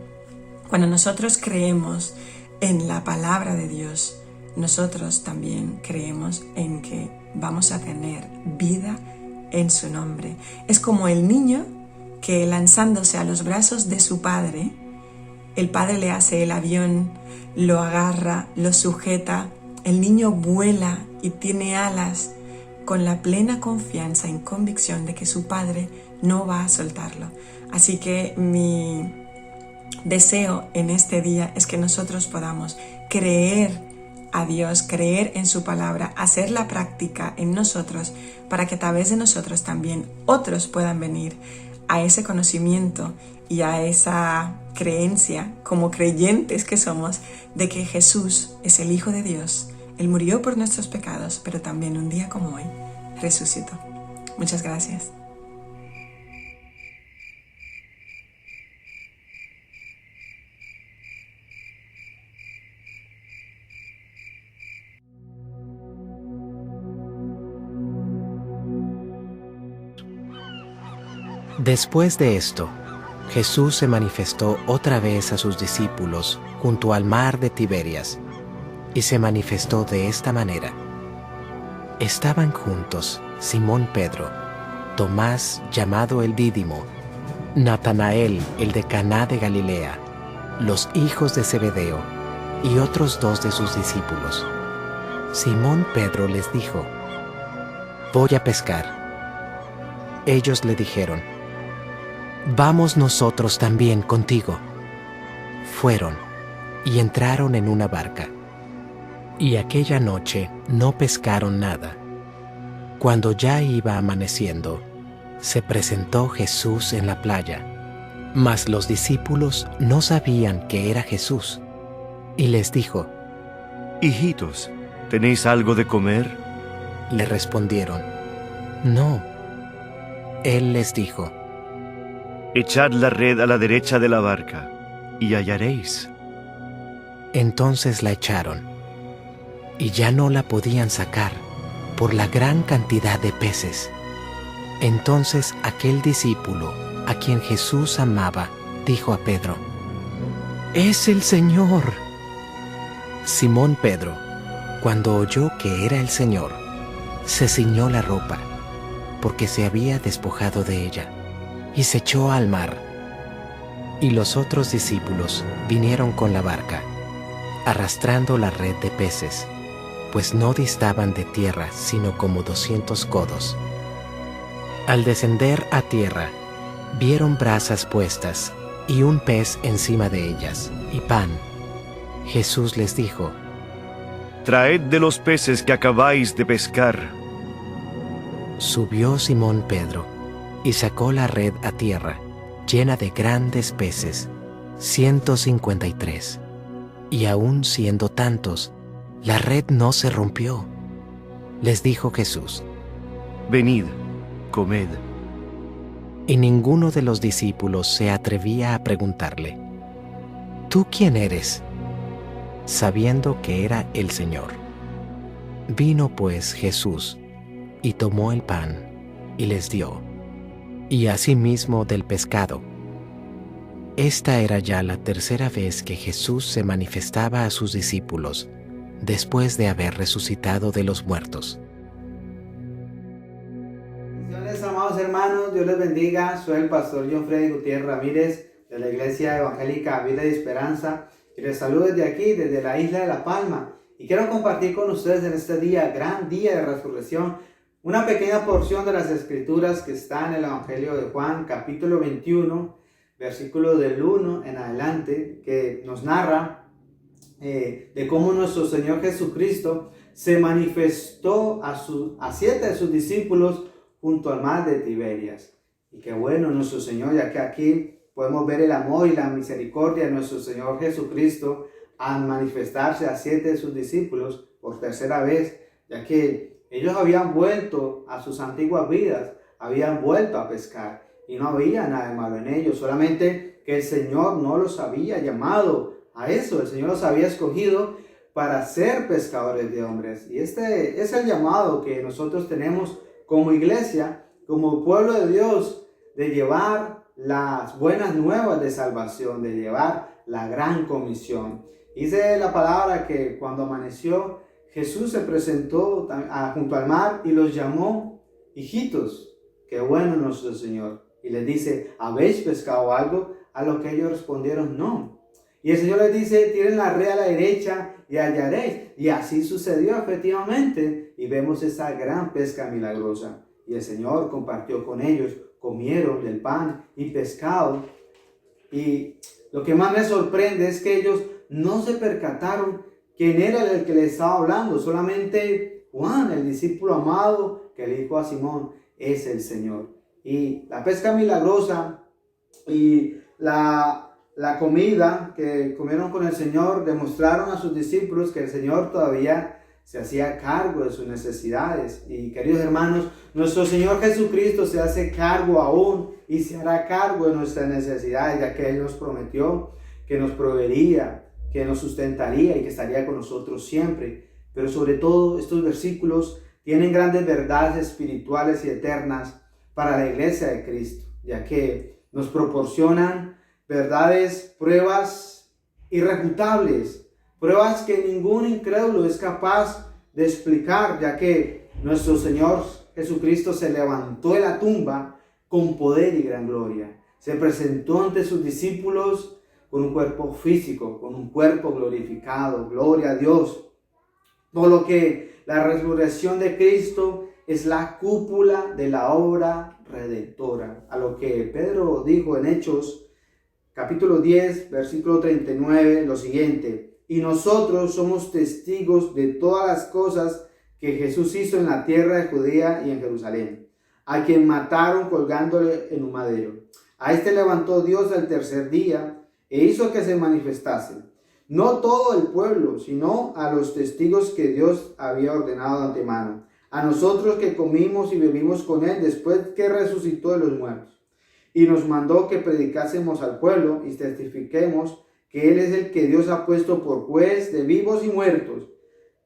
Speaker 9: Cuando nosotros creemos en la palabra de Dios, nosotros también creemos en que vamos a tener vida en su nombre. Es como el niño que lanzándose a los brazos de su padre, el padre le hace el avión, lo agarra, lo sujeta, el niño vuela y tiene alas con la plena confianza y convicción de que su padre no va a soltarlo. Así que mi deseo en este día es que nosotros podamos creer a Dios, creer en su palabra, hacer la práctica en nosotros para que a través de nosotros también otros puedan venir a ese conocimiento y a esa creencia como creyentes que somos de que Jesús es el Hijo de Dios. Él murió por nuestros pecados, pero también un día como hoy resucitó. Muchas gracias.
Speaker 2: Después de esto, Jesús se manifestó otra vez a sus discípulos junto al mar de Tiberias. y se manifestó de esta manera. Estaban juntos Simón Pedro, Tomás llamado el Dídimo, Natanael el de Caná de Galilea, los hijos de Zebedeo y otros 2 de sus discípulos. Simón Pedro les dijo: «Voy a pescar». Ellos le dijeron: «Vamos nosotros también contigo». Fueron y entraron en una barca. Y aquella noche no pescaron nada. Cuando ya iba amaneciendo, se presentó Jesús en la playa, mas los discípulos no sabían que era Jesús. Y les dijo:
Speaker 3: Hijitos, ¿tenéis algo de comer?
Speaker 2: Le respondieron: «No». Él les dijo:
Speaker 3: Echad la red a la derecha de la barca, y hallaréis.
Speaker 2: Entonces la echaron, y ya no la podían sacar por la gran cantidad de peces. Entonces aquel discípulo, a quien Jesús amaba, dijo a Pedro: «¡Es el Señor!». Simón Pedro, cuando oyó que era el Señor, se ciñó la ropa, porque se había despojado de ella, y se echó al mar. Y los otros discípulos vinieron con la barca, arrastrando la red de peces, pues no distaban de tierra sino como 200 codos. Al descender a tierra, vieron brasas puestas y un pez encima de ellas, y pan. Jesús les dijo:
Speaker 3: Traed de los peces que acabáis de pescar.
Speaker 2: Subió Simón Pedro y sacó la red a tierra, llena de grandes peces, 153. Y aun siendo tantos, la red no se rompió. Les dijo Jesús:
Speaker 3: Venid, comed.
Speaker 2: Y ninguno de los discípulos se atrevía a preguntarle: ¿Tú quién eres?, sabiendo que era el Señor. Vino pues Jesús y tomó el pan y les dio, y asimismo del pescado. Esta era ya la tercera vez que Jesús se manifestaba a sus discípulos después de haber resucitado de los muertos.
Speaker 10: Bendiciones, amados hermanos, Dios les bendiga. Soy el pastor John Freddy Gutiérrez Ramírez de la Iglesia Evangélica Vida y Esperanza, y les saludo desde aquí, desde la isla de La Palma, y quiero compartir con ustedes en este día, gran día de resurrección, una pequeña porción de las escrituras que está en el Evangelio de Juan, capítulo 21, versículo del 1 en adelante, que nos narra de cómo nuestro Señor Jesucristo se manifestó a 7 de sus discípulos junto al mar de Tiberias. Y qué bueno nuestro Señor, ya que aquí podemos ver el amor y la misericordia de nuestro Señor Jesucristo al manifestarse a 7 de sus discípulos por tercera vez, ya que ellos habían vuelto a sus antiguas vidas, habían vuelto a pescar y no había nada de malo en ellos, solamente que el Señor no los había llamado a eso. El Señor los había escogido para ser pescadores de hombres, y este es el llamado que nosotros tenemos como iglesia, como pueblo de Dios, de llevar las buenas nuevas de salvación, de llevar la gran comisión. Dice la palabra que cuando amaneció, Jesús se presentó junto al mar y los llamó hijitos. Qué bueno nuestro Señor. Y les dice: ¿habéis pescado algo? A lo que ellos respondieron: no. Y el Señor les dice: tiren la red a la derecha y hallaréis. Y así sucedió efectivamente. Y vemos esa gran pesca milagrosa. Y el Señor compartió con ellos, comieron del pan y pescado. Y lo que más me sorprende es que ellos no se percataron quién era el que les estaba hablando. Solamente Juan, el discípulo amado, que le dijo a Simón: es el Señor. Y la pesca milagrosa y la comida que comieron con el Señor demostraron a sus discípulos que el Señor todavía se hacía cargo de sus necesidades. Y queridos hermanos, nuestro Señor Jesucristo se hace cargo aún y se hará cargo de nuestras necesidades, ya que Él nos prometió que nos proveería, que nos sustentaría y que estaría con nosotros siempre. Pero sobre todo, estos versículos tienen grandes verdades espirituales y eternas para la iglesia de Cristo, ya que nos proporcionan verdades, pruebas irrefutables, pruebas que ningún incrédulo es capaz de explicar, ya que nuestro Señor Jesucristo se levantó de la tumba con poder y gran gloria. Se presentó ante sus discípulos con un cuerpo físico, con un cuerpo glorificado. Gloria a Dios. Por lo que la resurrección de Cristo es la cúpula de la obra redentora. A lo que Pedro dijo en Hechos, capítulo 10, versículo 39, lo siguiente: y nosotros somos testigos de todas las cosas que Jesús hizo en la tierra de Judea y en Jerusalén, a quien mataron colgándole en un madero. A este levantó Dios al tercer día e hizo que se manifestase, no todo el pueblo, sino a los testigos que Dios había ordenado de antemano, a nosotros que comimos y bebimos con él después que resucitó de los muertos. Y nos mandó que predicásemos al pueblo y testifiquemos que él es el que Dios ha puesto por juez de vivos y muertos.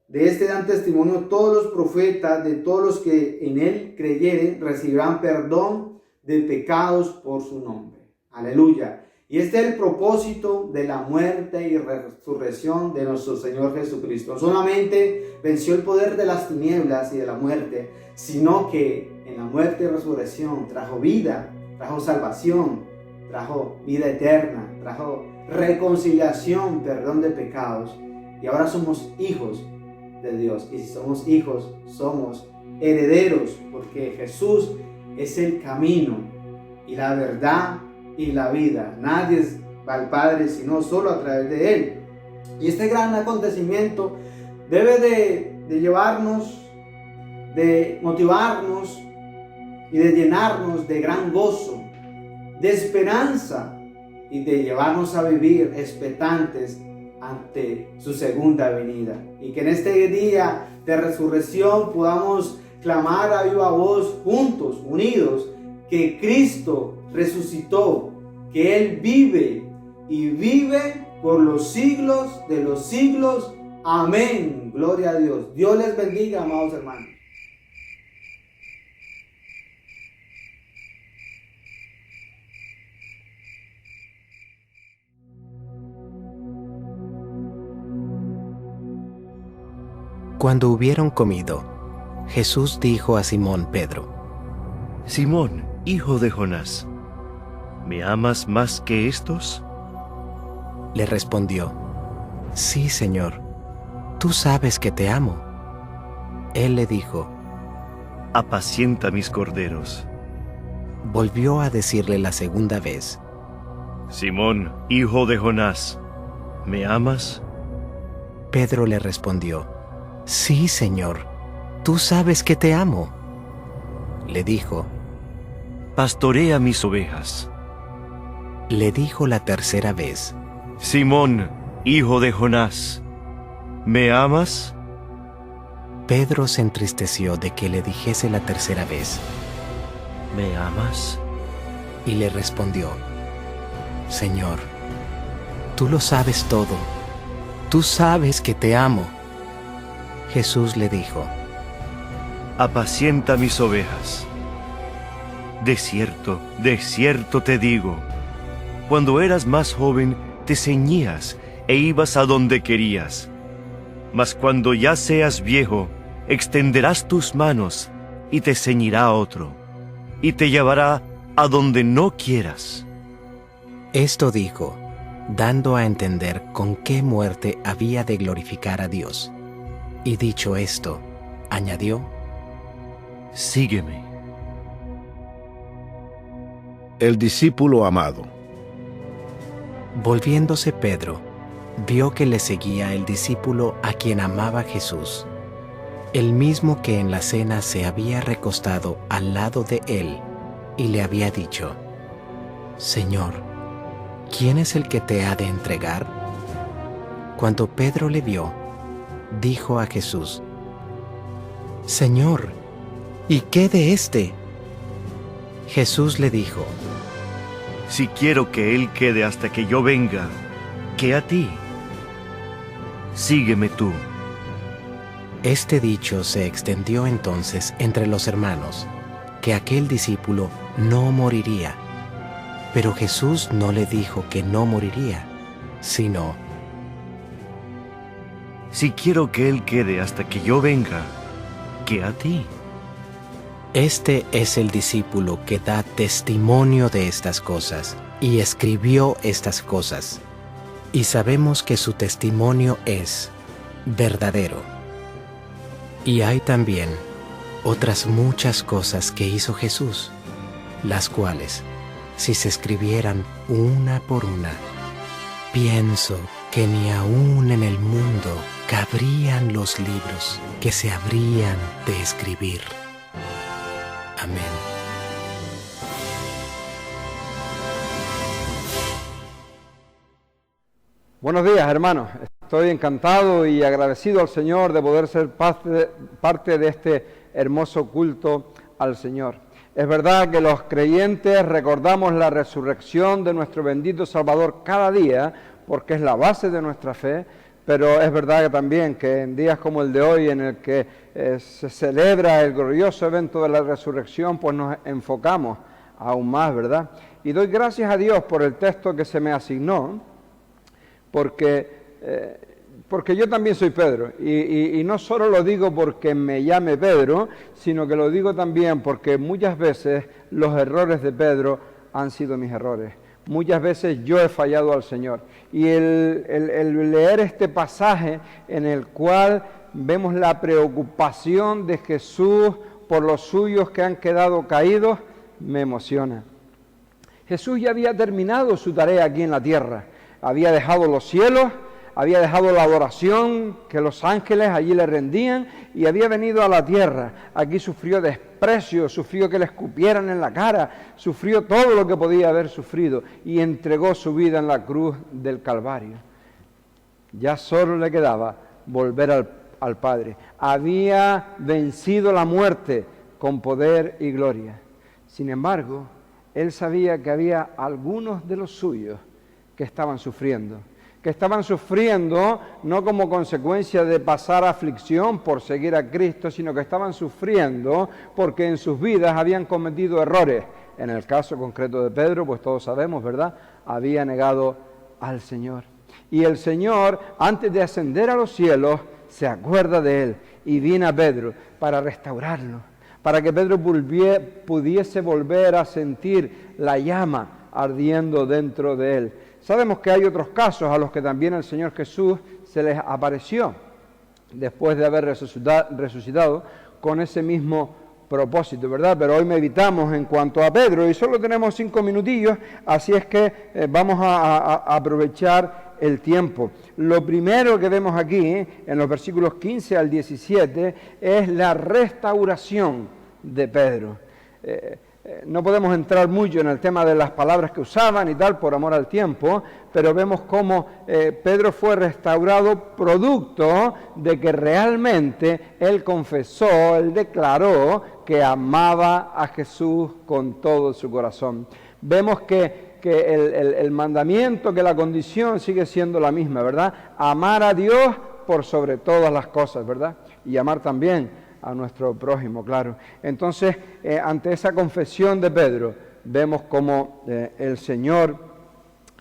Speaker 10: De este dan testimonio todos los profetas, de todos los que en él creyeren recibirán perdón de pecados por su nombre. Aleluya. Y este es el propósito de la muerte y resurrección de nuestro Señor Jesucristo. No solamente venció el poder de las tinieblas y de la muerte, sino que en la muerte y resurrección trajo vida, trajo salvación, trajo vida eterna, trajo reconciliación, perdón de pecados. Y ahora somos hijos de Dios. Y si somos hijos, somos herederos, porque Jesús es el camino y la verdad y la vida. Nadie va al Padre sino solo a través de Él. Y este gran acontecimiento debe de llevarnos, de motivarnos y de llenarnos de gran gozo, de esperanza y de llevarnos a vivir expectantes ante su segunda venida. Y que en este día de resurrección podamos clamar a viva voz, juntos, unidos, que Cristo resucitó, que Él vive y vive por los siglos de los siglos. Amén. Gloria a Dios. Dios les bendiga, amados hermanos.
Speaker 2: Cuando hubieron comido, Jesús dijo a Simón Pedro:
Speaker 3: Simón, hijo de Jonás, ¿me amas más que estos?
Speaker 2: Le respondió: Sí, Señor, tú sabes que te amo. Él le dijo:
Speaker 3: Apacienta mis corderos.
Speaker 2: Volvió a decirle la segunda vez:
Speaker 3: Simón, hijo de Jonás, ¿me amas?
Speaker 2: Pedro le respondió: Sí, Señor, tú sabes que te amo. Le dijo:
Speaker 3: Pastorea mis ovejas.
Speaker 2: Le dijo la tercera vez:
Speaker 3: Simón, hijo de Jonás, ¿me amas?
Speaker 2: Pedro se entristeció de que le dijese la tercera vez:
Speaker 3: ¿Me amas?
Speaker 2: Y le respondió: Señor, tú lo sabes todo, tú sabes que te amo. Jesús le dijo:
Speaker 3: Apacienta mis ovejas. De cierto te digo, cuando eras más joven te ceñías e ibas a donde querías. Mas cuando ya seas viejo, extenderás tus manos y te ceñirá otro, y te llevará a donde no quieras.
Speaker 2: Esto dijo, dando a entender con qué muerte había de glorificar a Dios. Y dicho esto, añadió:
Speaker 3: Sígueme.
Speaker 11: El discípulo amado.
Speaker 2: Volviéndose Pedro, vio que le seguía el discípulo a quien amaba Jesús, el mismo que en la cena se había recostado al lado de él y le había dicho: Señor, ¿quién es el que te ha de entregar? Cuando Pedro le vio, dijo a Jesús: Señor, ¿y qué de éste? Jesús le dijo:
Speaker 3: Si quiero que él quede hasta que yo venga, ¿qué a ti? Sígueme tú.
Speaker 2: Este dicho se extendió entonces entre los hermanos, que aquel discípulo no moriría. Pero Jesús no le dijo que no moriría, sino:
Speaker 3: si quiero que él quede hasta que yo venga, que a ti.
Speaker 2: Este es el discípulo que da testimonio de estas cosas y escribió estas cosas. Y sabemos que su testimonio es verdadero. Y hay también otras muchas cosas que hizo Jesús, las cuales, si se escribieran una por una, pienso que ni aún en el mundo cabrían los libros que se habrían de escribir. Amén.
Speaker 12: Buenos días, hermanos. Estoy encantado y agradecido al Señor de poder ser parte de este hermoso culto al Señor. Es verdad que los creyentes recordamos la resurrección de nuestro bendito Salvador cada día, porque es la base de nuestra fe, pero es verdad que también que en días como el de hoy, en el que se celebra el glorioso evento de la resurrección, pues nos enfocamos aún más, ¿verdad? Y doy gracias a Dios por el texto que se me asignó, porque yo también soy Pedro, y no solo lo digo porque me llame Pedro, sino que lo digo también porque muchas veces los errores de Pedro han sido mis errores. Muchas veces yo he fallado al Señor. Y el leer este pasaje en el cual vemos la preocupación de Jesús por los suyos que han quedado caídos, me emociona. Jesús ya había terminado su tarea aquí en la tierra. Había dejado los cielos, había dejado la adoración que los ángeles allí le rendían y había venido a la tierra. Aquí sufrió desprecio, sufrió que le escupieran en la cara, sufrió todo lo que podía haber sufrido y entregó su vida en la cruz del Calvario. Ya solo le quedaba volver al Padre. Había vencido la muerte con poder y gloria. Sin embargo, él sabía que había algunos de los suyos que estaban sufriendo no como consecuencia de pasar aflicción por seguir a Cristo, sino que estaban sufriendo porque en sus vidas habían cometido errores. En el caso concreto de Pedro, pues todos sabemos, ¿verdad? Había negado al Señor. Y el Señor, antes de ascender a los cielos, se acuerda de él y viene a Pedro para restaurarlo, para que Pedro pudiese volver a sentir la llama ardiendo dentro de él. Sabemos que hay otros casos a los que también el Señor Jesús se les apareció después de haber resucitado con ese mismo propósito, ¿verdad? Pero hoy meditamos en cuanto a Pedro y solo tenemos 5 minutillos, así es que vamos a aprovechar el tiempo. Lo primero que vemos aquí, en los versículos 15 al 17, es la restauración de Pedro. No podemos entrar mucho en el tema de las palabras que usaban y tal, por amor al tiempo, pero vemos cómo Pedro fue restaurado producto de que realmente él confesó, él declaró que amaba a Jesús con todo su corazón. Vemos que el mandamiento, que la condición sigue siendo la misma, ¿verdad? Amar a Dios por sobre todas las cosas, ¿verdad? Y amar también a nuestro prójimo, claro. Entonces, ante esa confesión de Pedro, vemos cómo el Señor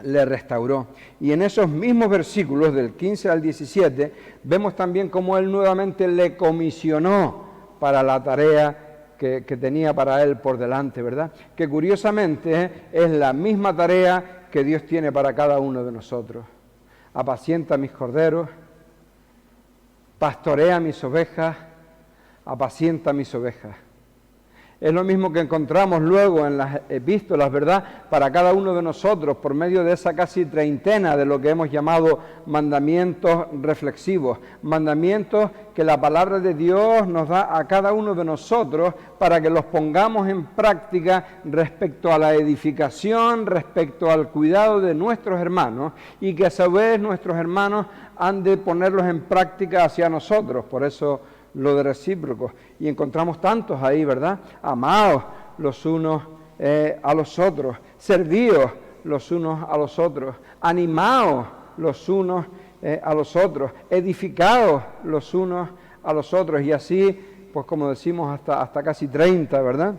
Speaker 12: le restauró. Y en esos mismos versículos, del 15 al 17, vemos también cómo Él nuevamente le comisionó para la tarea que tenía para Él por delante, ¿verdad? Que curiosamente es la misma tarea que Dios tiene para cada uno de nosotros. Apacienta mis corderos, pastorea mis ovejas, apacienta mis ovejas. Es lo mismo que encontramos luego en las epístolas, ¿verdad? Para cada uno de nosotros, por medio de esa casi treintena de lo que hemos llamado mandamientos reflexivos, mandamientos que la palabra de Dios nos da a cada uno de nosotros para que los pongamos en práctica respecto a la edificación, respecto al cuidado de nuestros hermanos y que a su vez nuestros hermanos han de ponerlos en práctica hacia nosotros. Por eso lo de recíprocos, y encontramos tantos ahí, ¿verdad? Amaos los unos a los otros, servíos los unos a los otros, animaos los unos a los otros, edificaos los unos a los otros, y así, pues como decimos, hasta casi 30, ¿verdad?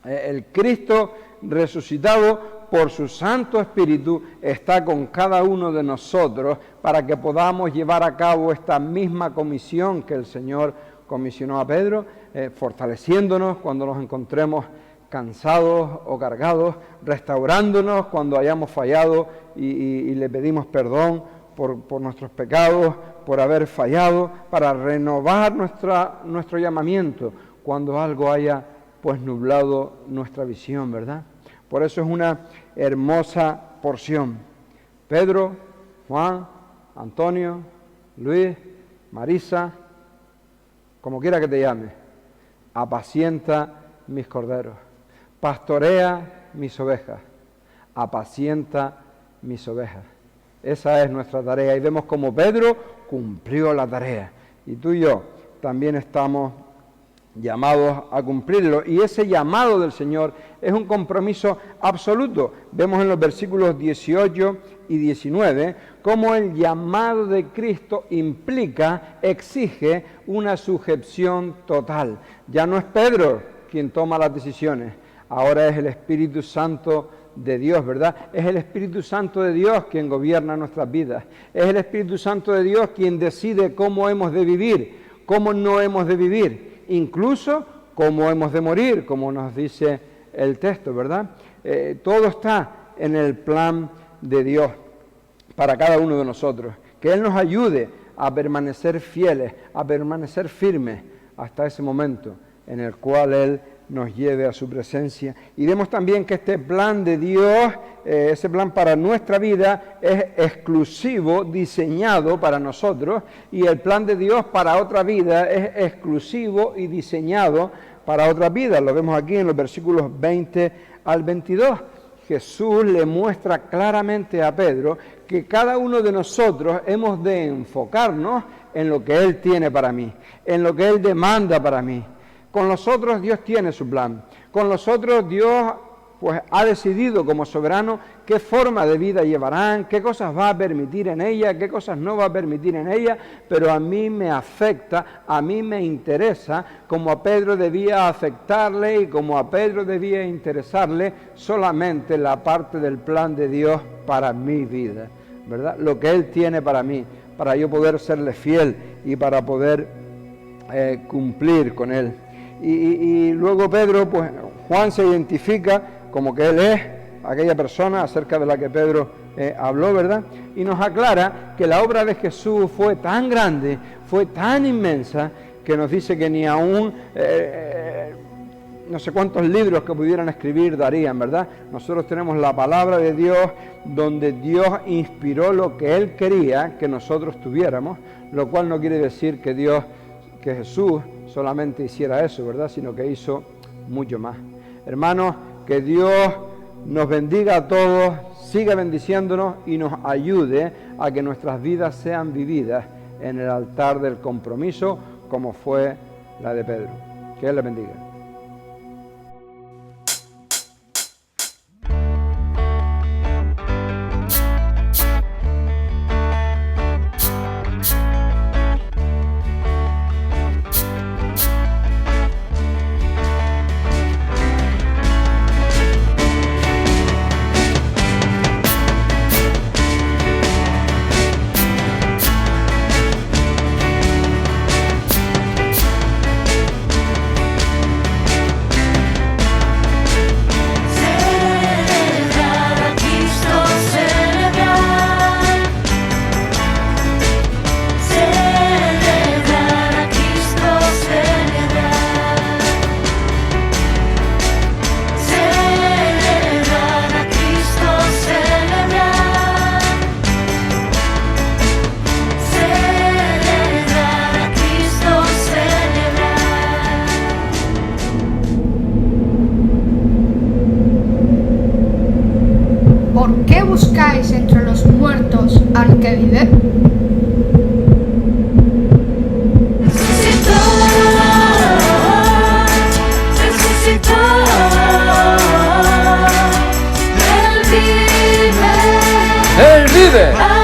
Speaker 12: El Cristo resucitado por su Santo Espíritu, está con cada uno de nosotros para que podamos llevar a cabo esta misma comisión que el Señor comisionó a Pedro, fortaleciéndonos cuando nos encontremos cansados o cargados, restaurándonos cuando hayamos fallado y le pedimos perdón por nuestros pecados, por haber fallado, para renovar nuestro llamamiento cuando algo haya pues nublado nuestra visión, ¿verdad? Por eso es una hermosa porción. Pedro, Juan, Antonio, Luis, Marisa, como quiera que te llame, apacienta mis corderos, pastorea mis ovejas, apacienta mis ovejas. Esa es nuestra tarea y vemos como Pedro cumplió la tarea y tú y yo también estamos llamados a cumplirlo, y ese llamado del Señor es un compromiso absoluto. Vemos en los versículos 18 y 19 cómo el llamado de Cristo implica, exige una sujeción total. Ya no es Pedro quien toma las decisiones, ahora es el Espíritu Santo de Dios, ¿verdad? Es el Espíritu Santo de Dios quien gobierna nuestras vidas, es el Espíritu Santo de Dios quien decide cómo hemos de vivir, cómo no hemos de vivir, incluso cómo hemos de morir, como nos dice el texto, ¿verdad? Todo está en el plan de Dios para cada uno de nosotros. Que Él nos ayude a permanecer fieles, a permanecer firmes hasta ese momento en el cual Él nos lleve a su presencia. Y vemos también que este plan de Dios, ese plan para nuestra vida, es exclusivo, diseñado para nosotros, y el plan de Dios para otra vida es exclusivo y diseñado para otra vida. Lo vemos aquí en los versículos 20 al 22. Jesús le muestra claramente a Pedro que cada uno de nosotros hemos de enfocarnos en lo que Él tiene para mí, en lo que Él demanda para mí. Con nosotros Dios tiene su plan. Con nosotros Dios pues ha decidido como soberano qué forma de vida llevarán, qué cosas va a permitir en ella, qué cosas no va a permitir en ella, pero a mí me afecta, a mí me interesa, como a Pedro debía afectarle y como a Pedro debía interesarle solamente la parte del plan de Dios para mi vida, ¿verdad? Lo que Él tiene para mí, para yo poder serle fiel y para poder cumplir con Él. Y luego Pedro, pues Juan se identifica como que él es aquella persona acerca de la que Pedro habló, ¿verdad? Y nos aclara que la obra de Jesús fue tan grande, fue tan inmensa, que nos dice que ni aún no sé cuántos libros que pudieran escribir darían, ¿verdad? Nosotros tenemos la palabra de Dios, donde Dios inspiró lo que Él quería que nosotros tuviéramos, lo cual no quiere decir que Jesús solamente hiciera eso, ¿verdad? Sino que hizo mucho más. Hermanos, que Dios nos bendiga a todos, siga bendiciéndonos y nos ayude a que nuestras vidas sean vividas en el altar del compromiso, como fue la de Pedro. Que Él les bendiga.
Speaker 13: ¿Por qué buscáis entre los muertos al que vive?
Speaker 5: Resucitó, Él vive.
Speaker 8: ¡Él vive!